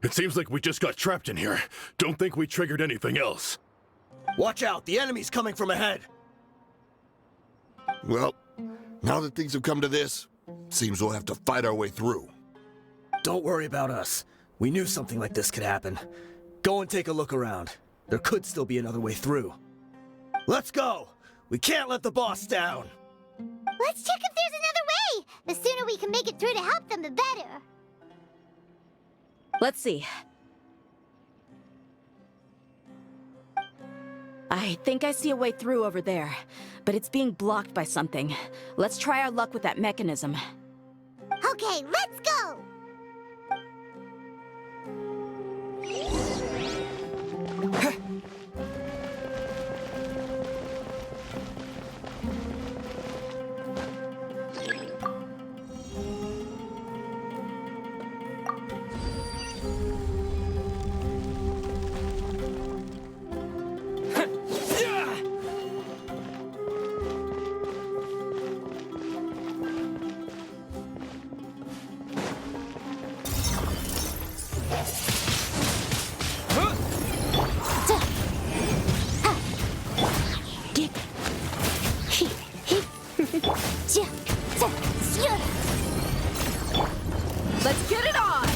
It seems like we just got trapped in here. Don't think we triggered anything else. Watch out, the enemy's coming from ahead. Well, now that things have come to this, seems we'll have to fight our way through. Don't worry about us. We knew something like this could happen. Go and take a look around. There could still be another way through. Let's go! We can't let the boss down! Let's check if there's another way! The sooner we can make it through to help them, the better. Let's see. I think I see a way through over there, but it's being blocked by something. Let's try our luck with that mechanism. Okay, let's go! Let's get it on!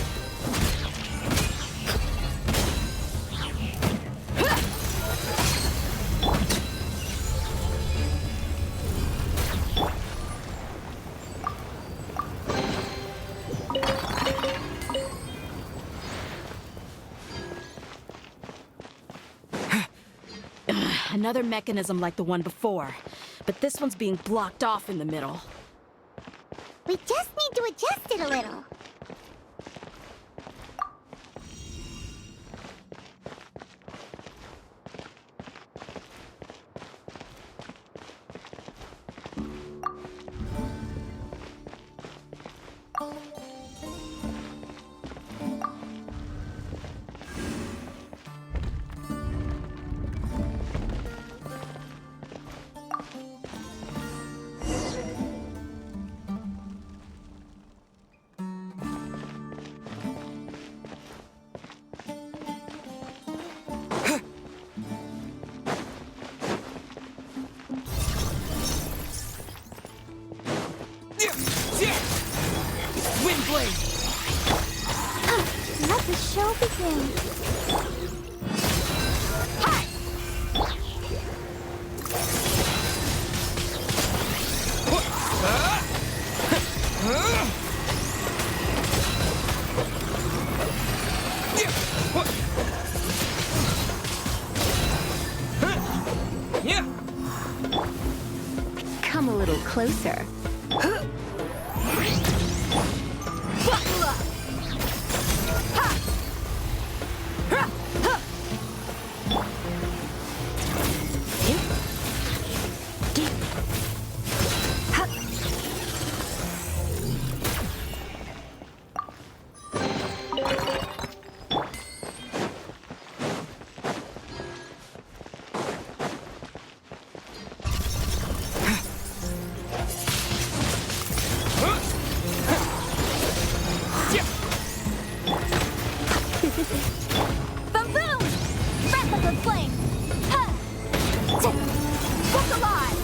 Another mechanism like the one before, but this one's being blocked off in the middle. We just need to adjust it a little. Let the show begin. Come a little closer. Ba-boom! Breath of the flame! Ha! Look alive!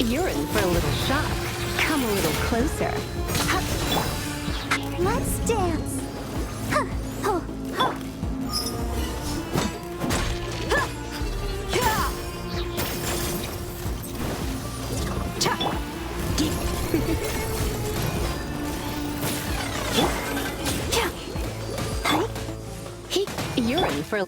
You're in for a little shock. Come a little closer. Let's dance! Ha! Ho! Ho! Ha! Yeah! Cha! You're in for...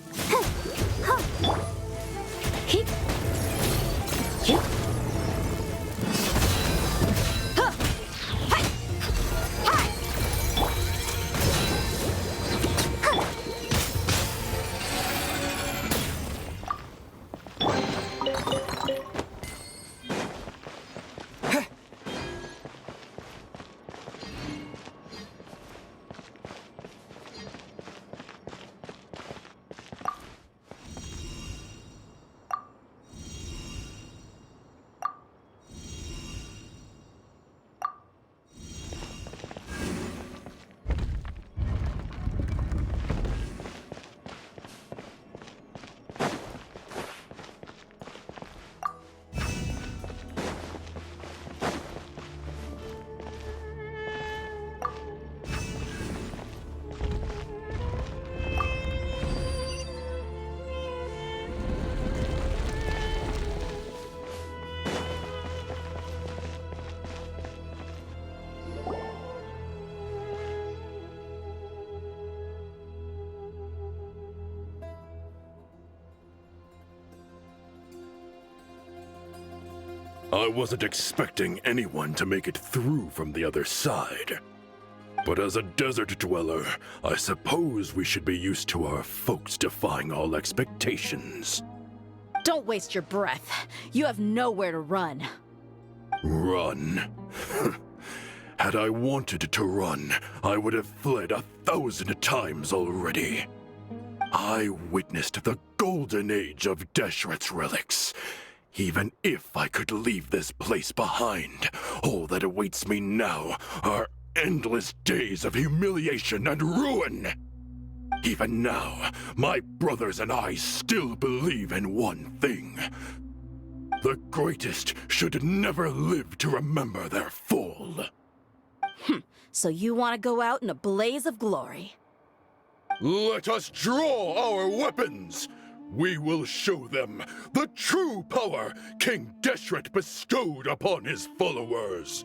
I wasn't expecting anyone to make it through from the other side. But as a desert dweller, I suppose we should be used to our folks defying all expectations. Don't waste your breath. You have nowhere to run. Run? Had I wanted to run, I would have fled 1,000 times already. I witnessed the golden age of Deshret's relics. Even if I could leave this place behind, all that awaits me now are endless days of humiliation and ruin. Even now, my brothers and I still believe in one thing. The greatest should never live to remember their fall. So you want to go out in a blaze of glory? Let us draw our weapons! We will show them the true power King Deshret bestowed upon his followers.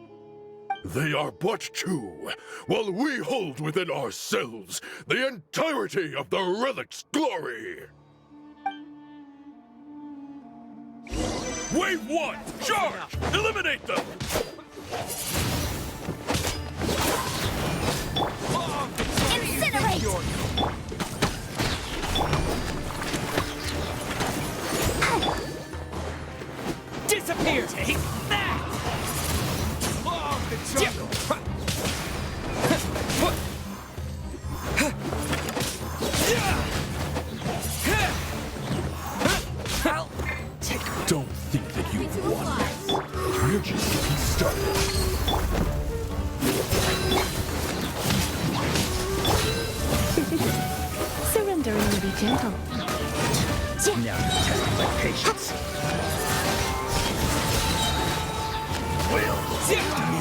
They are but two, while we hold within ourselves the entirety of the relic's glory. Wave 1, charge! Eliminate them! Incinerate! Disappear! Take that! Don't think that you've won. You're just getting started. Surrendering will be gentle. Now you're testing my patience.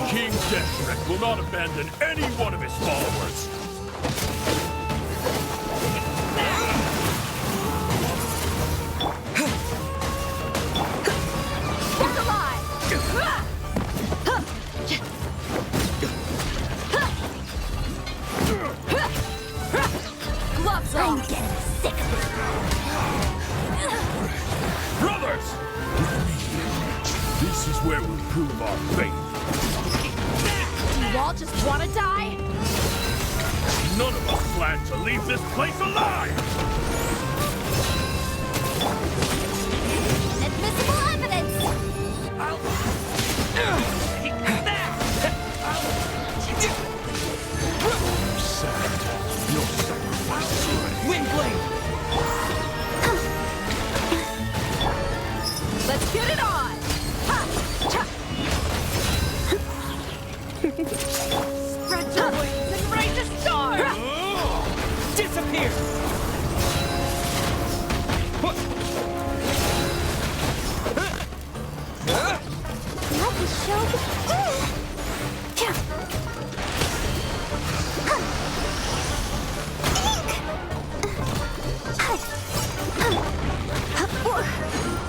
King Deshret will not abandon any one of his followers. I'm getting sick of it. Brothers! This is where we prove our faith. You all just want to die? None of us plan to leave this place alive! Admissible evidence! Your sacrifice is ready. Windblade! Let's get it on! Spread your wings and raise a storm! Disappear! Let the show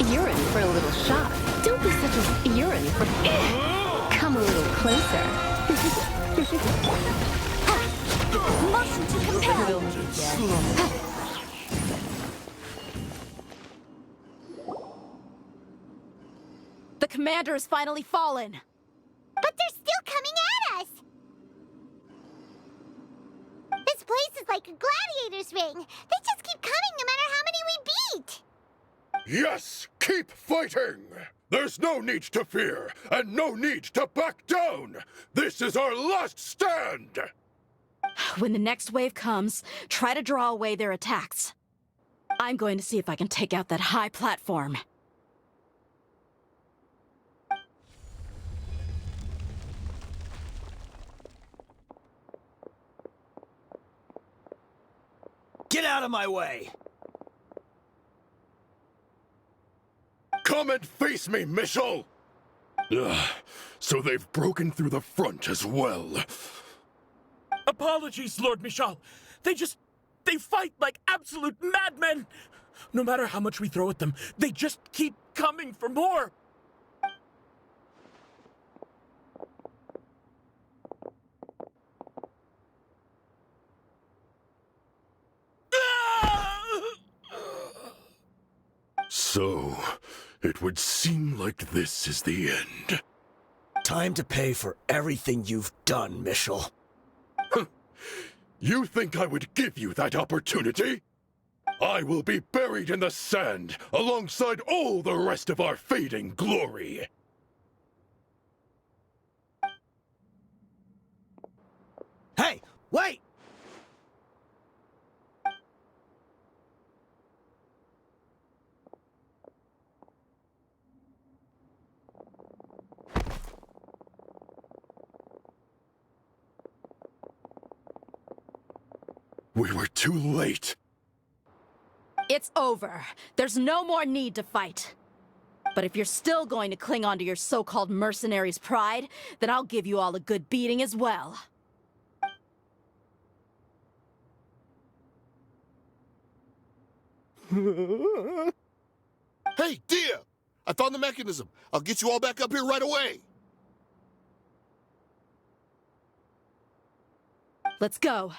You're in for a little shock. Don't be such a... You're in for... Come a little closer. motion to compel! The commander has finally fallen. But they're still coming at us! This place is like a gladiator's ring. They just keep coming no matter how many we beat! Yes! Keep fighting! There's no need to fear, and no need to back down! This is our last stand! When the next wave comes, try to draw away their attacks. I'm going to see if I can take out that high platform. Get out of my way! Come and face me, Mishal! Ugh, so they've broken through the front as well. Apologies, Lord Michal. They fight like absolute madmen. No matter how much we throw at them, they just keep coming for more. So, it would seem like this is the end. Time to pay for everything you've done, Mishal. You think I would give you that opportunity? I will be buried in the sand alongside all the rest of our fading glory. Hey, wait! We were too late. It's over. There's no more need to fight. But if you're still going to cling on to your so-called mercenary's pride, then I'll give you all a good beating as well. Hey, Dehya! I found the mechanism. I'll get you all back up here right away. Let's go.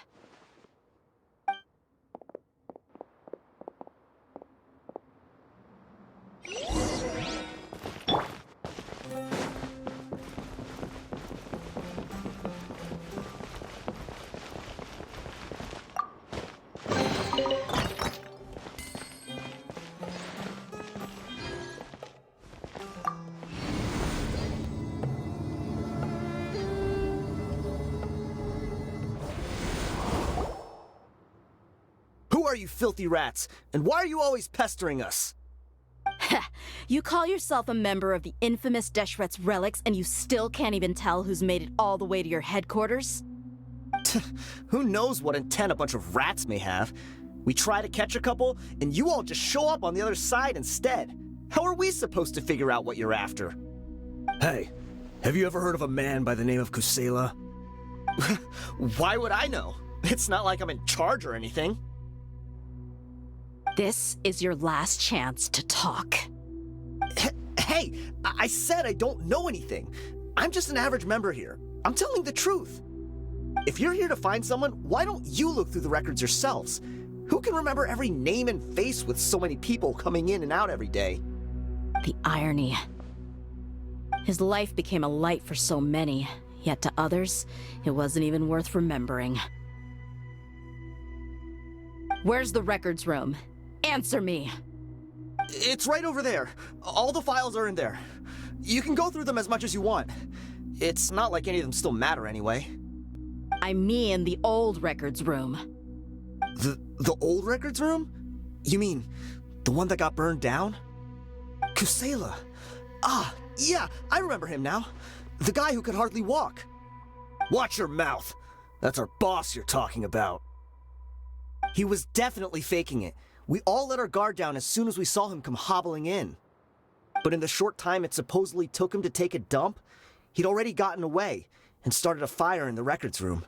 Who are you filthy rats? And why are you always pestering us? You call yourself a member of the infamous Deshret's relics, and you still can't even tell who's made it all the way to your headquarters? Who knows what intent a bunch of rats may have? We try to catch a couple, and you all just show up on the other side instead. How are we supposed to figure out what you're after? Hey, have you ever heard of a man by the name of Kusela? Why would I know? It's not like I'm in charge or anything. This is your last chance to talk. Hey, I said I don't know anything. I'm just an average member here. I'm telling the truth. If you're here to find someone, why don't you look through the records yourselves? Who can remember every name and face with so many people coming in and out every day? The irony. His life became a light for so many, yet to others, it wasn't even worth remembering. Where's the records room? Answer me! It's right over there. All the files are in there. You can go through them as much as you want. It's not like any of them still matter anyway. I mean the old records room. The old records room? You mean the one that got burned down? Kusela. Ah, yeah, I remember him now. The guy who could hardly walk. Watch your mouth. That's our boss you're talking about. He was definitely faking it. We all let our guard down as soon as we saw him come hobbling in. But in the short time it supposedly took him to take a dump, he'd already gotten away and started a fire in the records room.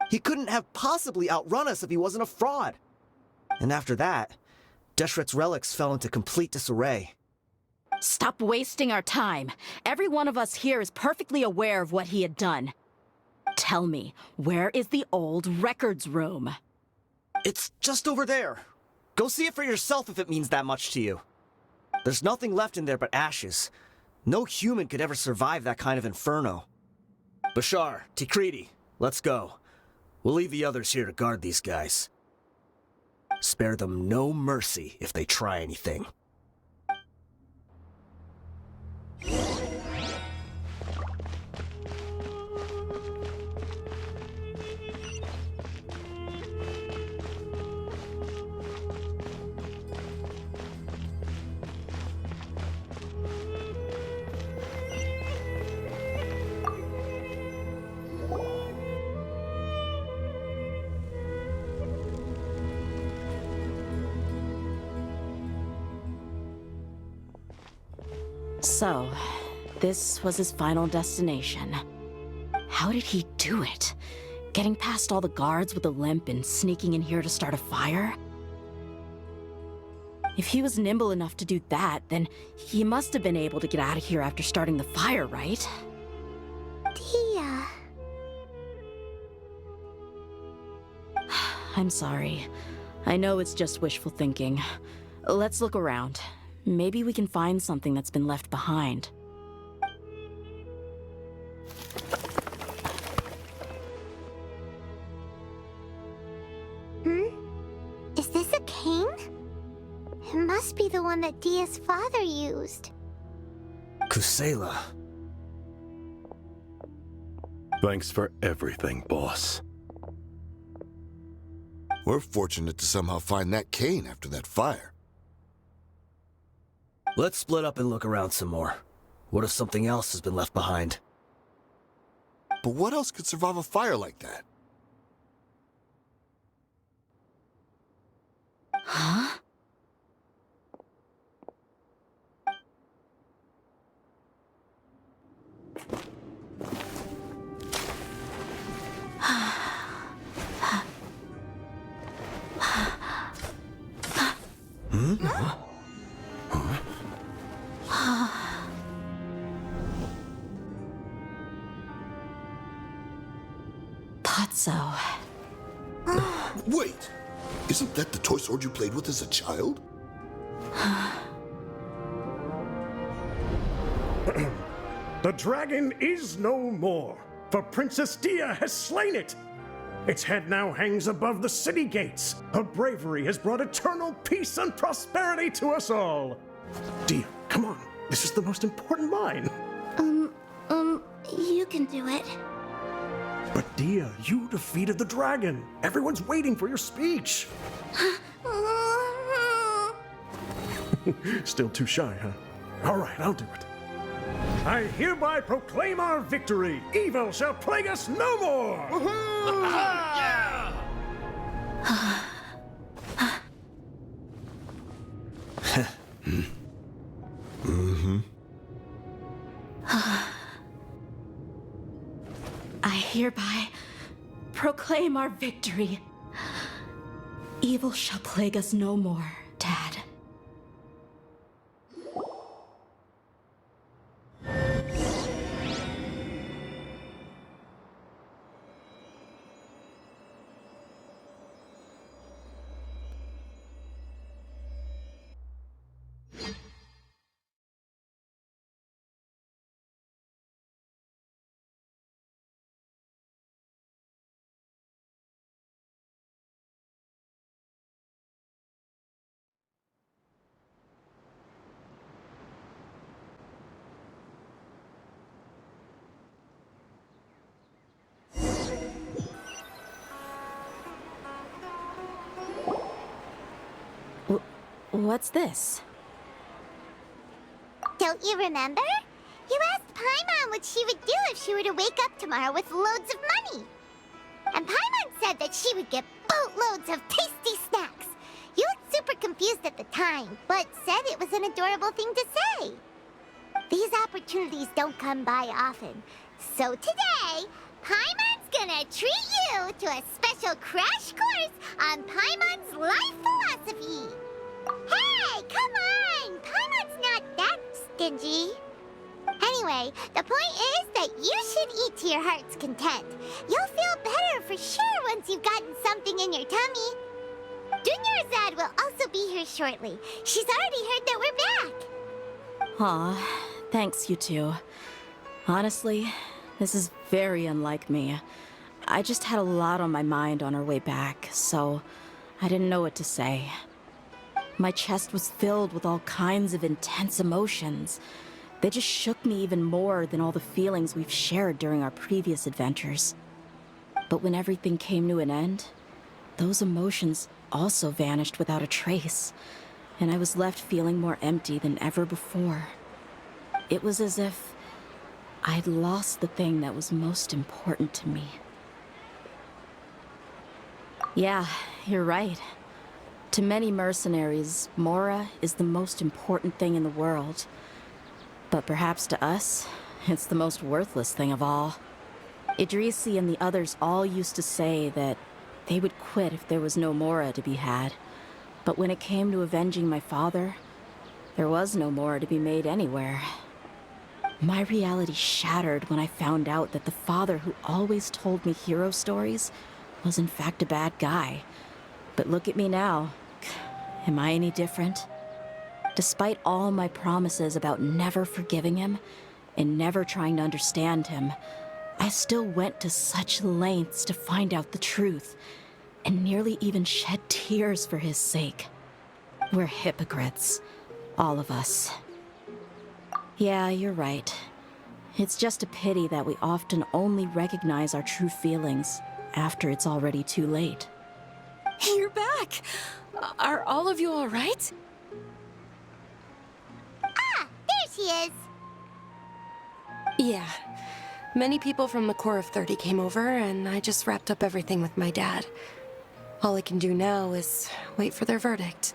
He couldn't have possibly outrun us if he wasn't a fraud. And after that, Deshret's relics fell into complete disarray. Stop wasting our time. Every one of us here is perfectly aware of what he had done. Tell me, where is the old records room? It's just over there. Go see it for yourself if it means that much to you. There's nothing left in there but ashes. No human could ever survive that kind of inferno. Bashar, Tikriti, let's go. We'll leave the others here to guard these guys. Spare them no mercy if they try anything. So, this was his final destination. How did he do it? Getting past all the guards with a limp and sneaking in here to start a fire? If he was nimble enough to do that, then he must have been able to get out of here after starting the fire, right? Dehya. I'm sorry. I know it's just wishful thinking. Let's look around. Maybe we can find something that's been left behind. Is this a cane? It must be the one that Dehya's father used. Kusela. Thanks for everything, boss. We're fortunate to somehow find that cane after that fire. Let's split up and look around some more. What if something else has been left behind? But what else could survive a fire like that? Huh? Thought so. Wait! Isn't that the toy sword you played with as a child? The dragon is no more, for Princess Dehya has slain it. Its head now hangs above the city gates. Her bravery has brought eternal peace and prosperity to us all. Dehya, come on. This is the most important line. You can do it. But Dehya, you defeated the dragon. Everyone's waiting for your speech. Still too shy, huh? All right, I'll do it. I hereby proclaim our victory. Evil shall plague us no more. Yeah! I hereby proclaim our victory. Evil shall plague us no more, Dad. What's this? Don't you remember? You asked Paimon what she would do if she were to wake up tomorrow with loads of money. And Paimon said that she would get boatloads of tasty snacks. You looked super confused at the time, but said it was an adorable thing to say. These opportunities don't come by often. So today, Paimon's gonna treat you to a special crash course on Paimon's life philosophy. Hey, come on! Paimon's not that stingy. Anyway, the point is that you should eat to your heart's content. You'll feel better for sure once you've gotten something in your tummy. Dunyarzad will also be here shortly. She's already heard that we're back. Aw, thanks, you two. Honestly, this is very unlike me. I just had a lot on my mind on our way back, so I didn't know what to say. My chest was filled with all kinds of intense emotions. They just shook me even more than all the feelings we've shared during our previous adventures. But when everything came to an end, those emotions also vanished without a trace, and I was left feeling more empty than ever before. It was as if I'd lost the thing that was most important to me. Yeah, you're right. To many mercenaries, Mora is the most important thing in the world. But perhaps to us, it's the most worthless thing of all. Idrisi and the others all used to say that they would quit if there was no Mora to be had. But when it came to avenging my father, there was no Mora to be made anywhere. My reality shattered when I found out that the father who always told me hero stories was in fact a bad guy. But look at me now. Am I any different? Despite all my promises about never forgiving him and never trying to understand him, I still went to such lengths to find out the truth, and nearly even shed tears for his sake. We're hypocrites, all of us. Yeah, you're right. It's just a pity that we often only recognize our true feelings after it's already too late. You're back! Are all of you all right? Ah, there she is. Yeah. Many people from the Corps of 30 came over, and I just wrapped up everything with my dad. All I can do now is wait for their verdict.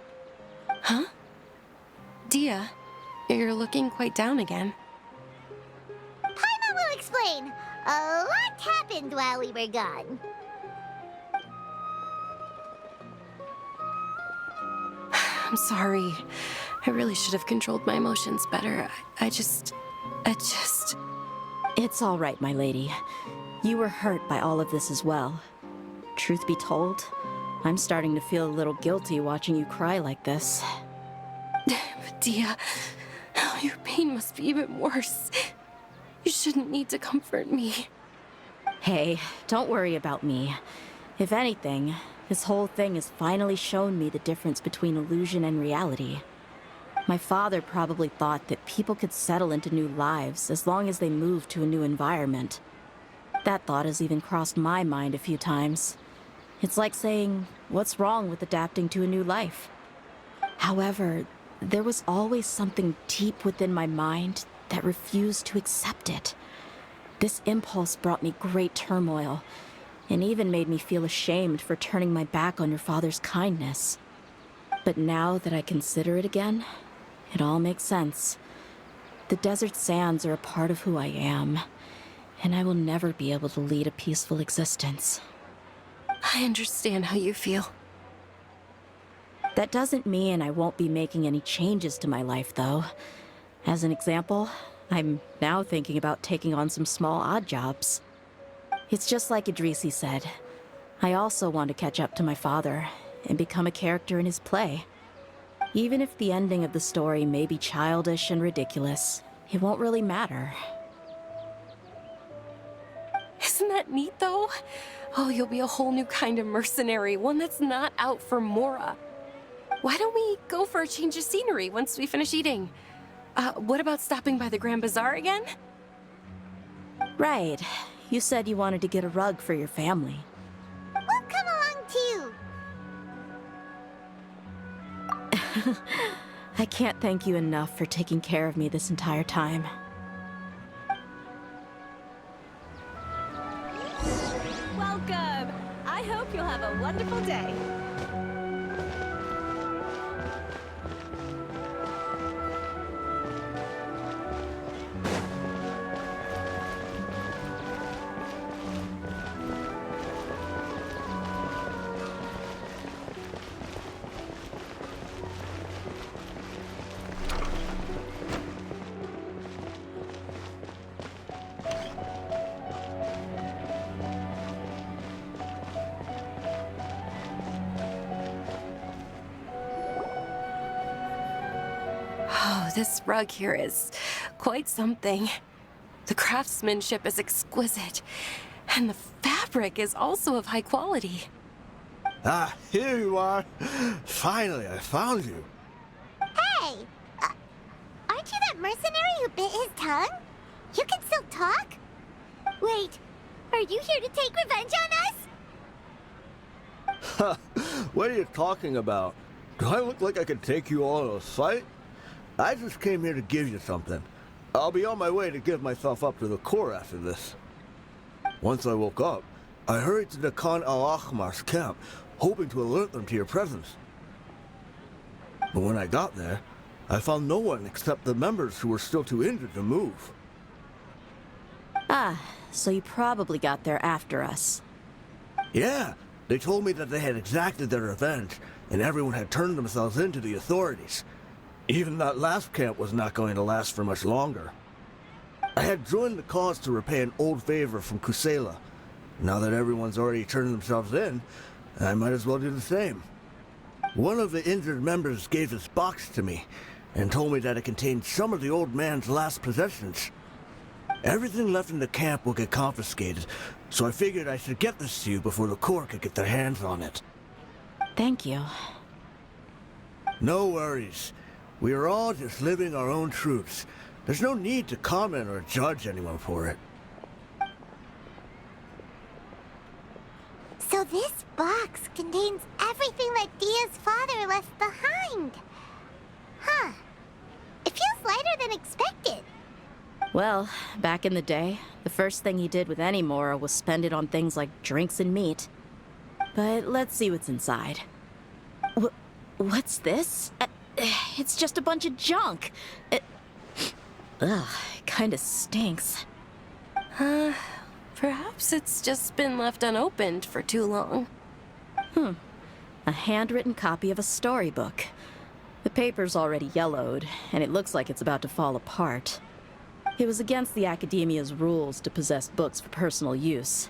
Huh? Dehya, you're looking quite down again. Paimon will explain. A lot happened while we were gone. I'm sorry. I really should have controlled my emotions better. I just... It's all right, my lady. You were hurt by all of this as well. Truth be told, I'm starting to feel a little guilty watching you cry like this. But Dehya, your pain must be even worse. You shouldn't need to comfort me. Hey, don't worry about me. If anything, this whole thing has finally shown me the difference between illusion and reality. My father probably thought that people could settle into new lives as long as they moved to a new environment. That thought has even crossed my mind a few times. It's like saying, what's wrong with adapting to a new life? However, there was always something deep within my mind that refused to accept it. This impulse brought me great turmoil, and even made me feel ashamed for turning my back on your father's kindness. But now that I consider it again, it all makes sense. The desert sands are a part of who I am, and I will never be able to lead a peaceful existence. I understand how you feel. That doesn't mean I won't be making any changes to my life, though. As an example, I'm now thinking about taking on some small odd jobs. It's just like Idrisi said. I also want to catch up to my father and become a character in his play. Even if the ending of the story may be childish and ridiculous, it won't really matter. Isn't that neat, though? Oh, you'll be a whole new kind of mercenary, one that's not out for Mora. Why don't we go for a change of scenery once we finish eating? What about stopping by the Grand Bazaar again? Right. You said you wanted to get a rug for your family. We'll come along too. I can't thank you enough for taking care of me this entire time. Welcome! I hope you'll have a wonderful day. Oh, this rug here is quite something. The craftsmanship is exquisite, and the fabric is also of high quality. Ah, here you are. Finally, I found you. Hey! Aren't you that mercenary who bit his tongue? You can still talk? Wait, are you here to take revenge on us? What are you talking about? Do I look like I could take you all in a fight? I just came here to give you something. I'll be on my way to give myself up to the Corps after this. Once I woke up, I hurried to the Khan al-Ahmar's camp, hoping to alert them to your presence. But when I got there, I found no one except the members who were still too injured to move. Ah, so you probably got there after us. Yeah, they told me that they had exacted their revenge, and everyone had turned themselves in to the authorities. Even that last camp was not going to last for much longer. I had joined the cause to repay an old favor from Kusela. Now that everyone's already turned themselves in, I might as well do the same. One of the injured members gave this box to me, and told me that it contained some of the old man's last possessions. Everything left in the camp will get confiscated, so I figured I should get this to you before the Corps could get their hands on it. Thank you. No worries. We are all just living our own truths. There's no need to comment or judge anyone for it. So this box contains everything that Dehya's father left behind. Huh. It feels lighter than expected. Well, back in the day, the first thing he did with any Mora was spend it on things like drinks and meat. But let's see what's inside. What's this? It's just a bunch of junk. It kinda stinks. Perhaps it's just been left unopened for too long. A handwritten copy of a storybook. The paper's already yellowed, and it looks like it's about to fall apart. It was against the Academia's rules to possess books for personal use.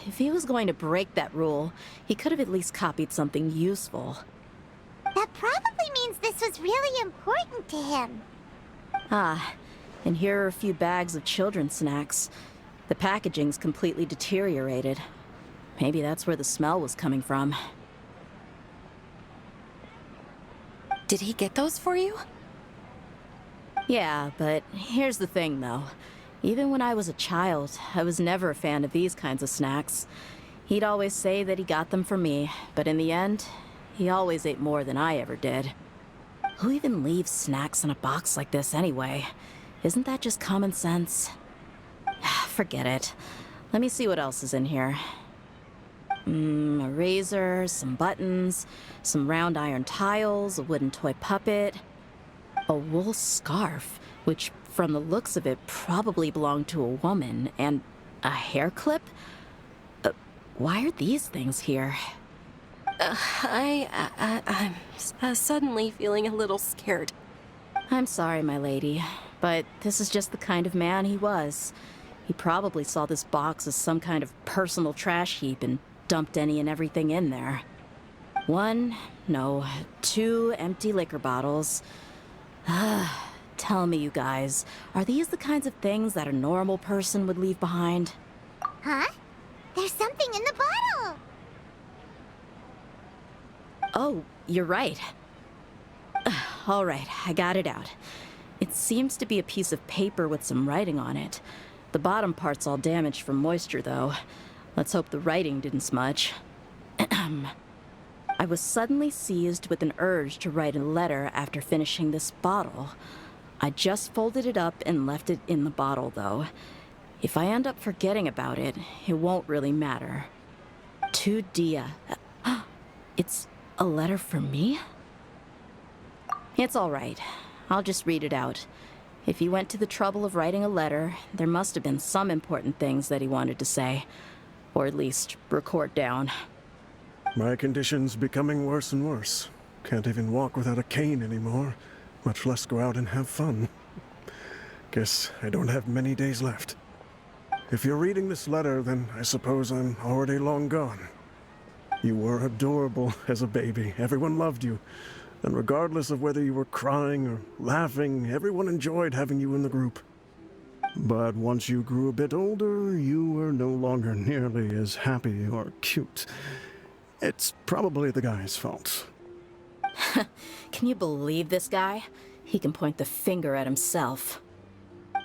If he was going to break that rule, he could have at least copied something useful. That probably means this was really important to him. Ah, and here are a few bags of children's snacks. The packaging's completely deteriorated. Maybe that's where the smell was coming from. Did he get those for you? Yeah, but here's the thing, though. Even when I was a child, I was never a fan of these kinds of snacks. He'd always say that he got them for me, but in the end, he always ate more than I ever did. Who even leaves snacks in a box like this anyway? Isn't that just common sense? Forget it. Let me see what else is in here. A razor, some buttons, some round iron tiles, a wooden toy puppet, a wool scarf, which from the looks of it probably belonged to a woman, and a hair clip? Why are these things here? I'm suddenly feeling a little scared. I'm sorry, my lady, but this is just the kind of man he was. He probably saw this box as some kind of personal trash heap and dumped any and everything in there. 2 empty liquor bottles. Tell me, you guys, are these the kinds of things that a normal person would leave behind? Huh? There's something in the bottle! Oh, you're right. All right, I got it out. It seems to be a piece of paper with some writing on it. The bottom part's all damaged from moisture, though. Let's hope the writing didn't smudge. I was suddenly seized with an urge to write a letter after finishing this bottle. I just folded it up and left it in the bottle, though. If I end up forgetting about it, it won't really matter. To Dehya. It's a letter for me? It's all right. I'll just read it out. If he went to the trouble of writing a letter, there must have been some important things that he wanted to say. Or at least record down. My condition's becoming worse and worse. Can't even walk without a cane anymore, much less go out and have fun. Guess I don't have many days left. If you're reading this letter, then I suppose I'm already long gone. You were adorable as a baby. Everyone loved you. And regardless of whether you were crying or laughing, everyone enjoyed having you in the group. But once you grew a bit older, you were no longer nearly as happy or cute. It's probably the guy's fault. Can you believe this guy? He can point the finger at himself.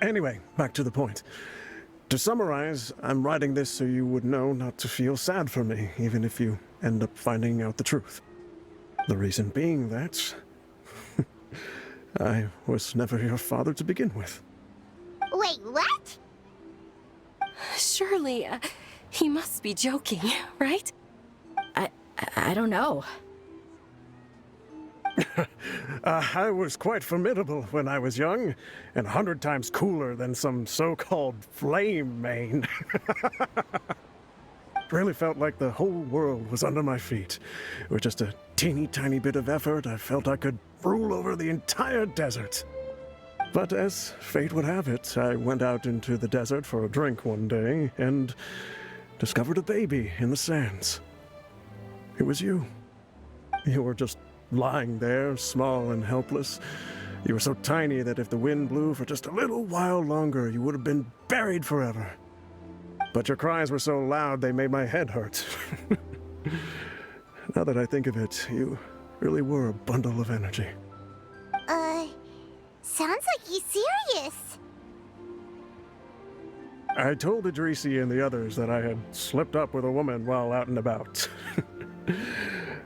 Anyway, back to the point. To summarize, I'm writing this so you would know not to feel sad for me, even if you end up finding out the truth. The reason being that I was never your father to begin with. Wait, what? Surely, he must be joking, right? I don't know. I was quite formidable when I was young, and 100 times cooler than some so-called flame main. It really felt like the whole world was under my feet. With just a teeny tiny bit of effort, I felt I could rule over the entire desert. But as fate would have it, I went out into the desert for a drink one day and discovered a baby in the sands. It was you. You were just lying there, small and helpless. You were so tiny that if the wind blew for just a little while longer, you would have been buried forever. But your cries were so loud they made my head hurt. Now that I think of it, you really were a bundle of energy. Sounds like he's serious. I told Idrisi and the others that I had slipped up with a woman while out and about.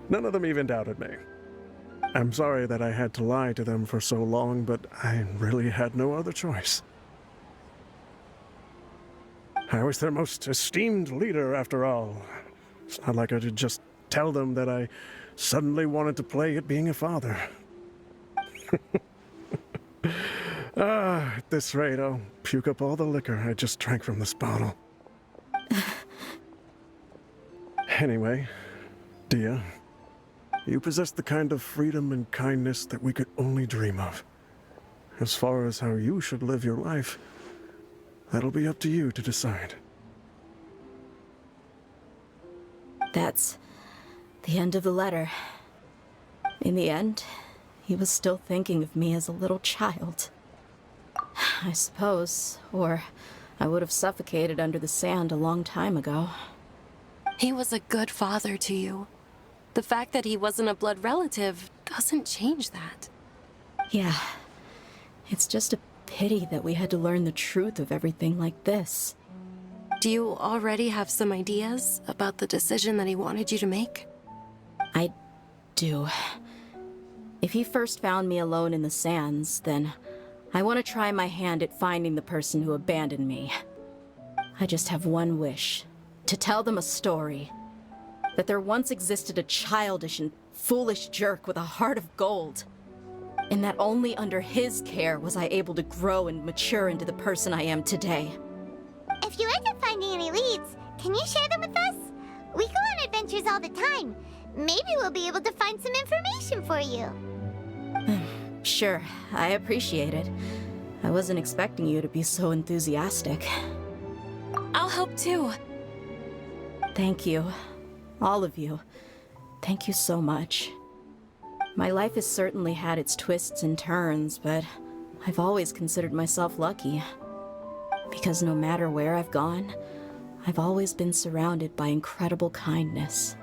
None of them even doubted me. I'm sorry that I had to lie to them for so long, but I really had no other choice. I was their most esteemed leader, after all. It's not like I could just tell them that I suddenly wanted to play at being a father. At this rate, I'll puke up all the liquor I just drank from this bottle. Anyway, Dehya, You possess the kind of freedom and kindness that we could only dream of. As far as how you should live your life, that'll be up to you to decide. That's the end of the letter. In the end, he was still thinking of me as a little child. I suppose, or I would have suffocated under the sand a long time ago. He was a good father to you. The fact that he wasn't a blood relative doesn't change that. Yeah. It's just a pity that we had to learn the truth of everything like this. Do you already have some ideas about the decision that he wanted you to make? I do. If he first found me alone in the sands, then I want to try my hand at finding the person who abandoned me. I just have one wish. To tell them a story. That there once existed a childish and foolish jerk with a heart of gold. And that only under his care was I able to grow and mature into the person I am today. If you end up finding any leads, can you share them with us? We go on adventures all the time. Maybe we'll be able to find some information for you. Sure, I appreciate it. I wasn't expecting you to be so enthusiastic. I'll help too. Thank you. All of you. Thank you so much. My life has certainly had its twists and turns, but I've always considered myself lucky. Because no matter where I've gone, I've always been surrounded by incredible kindness.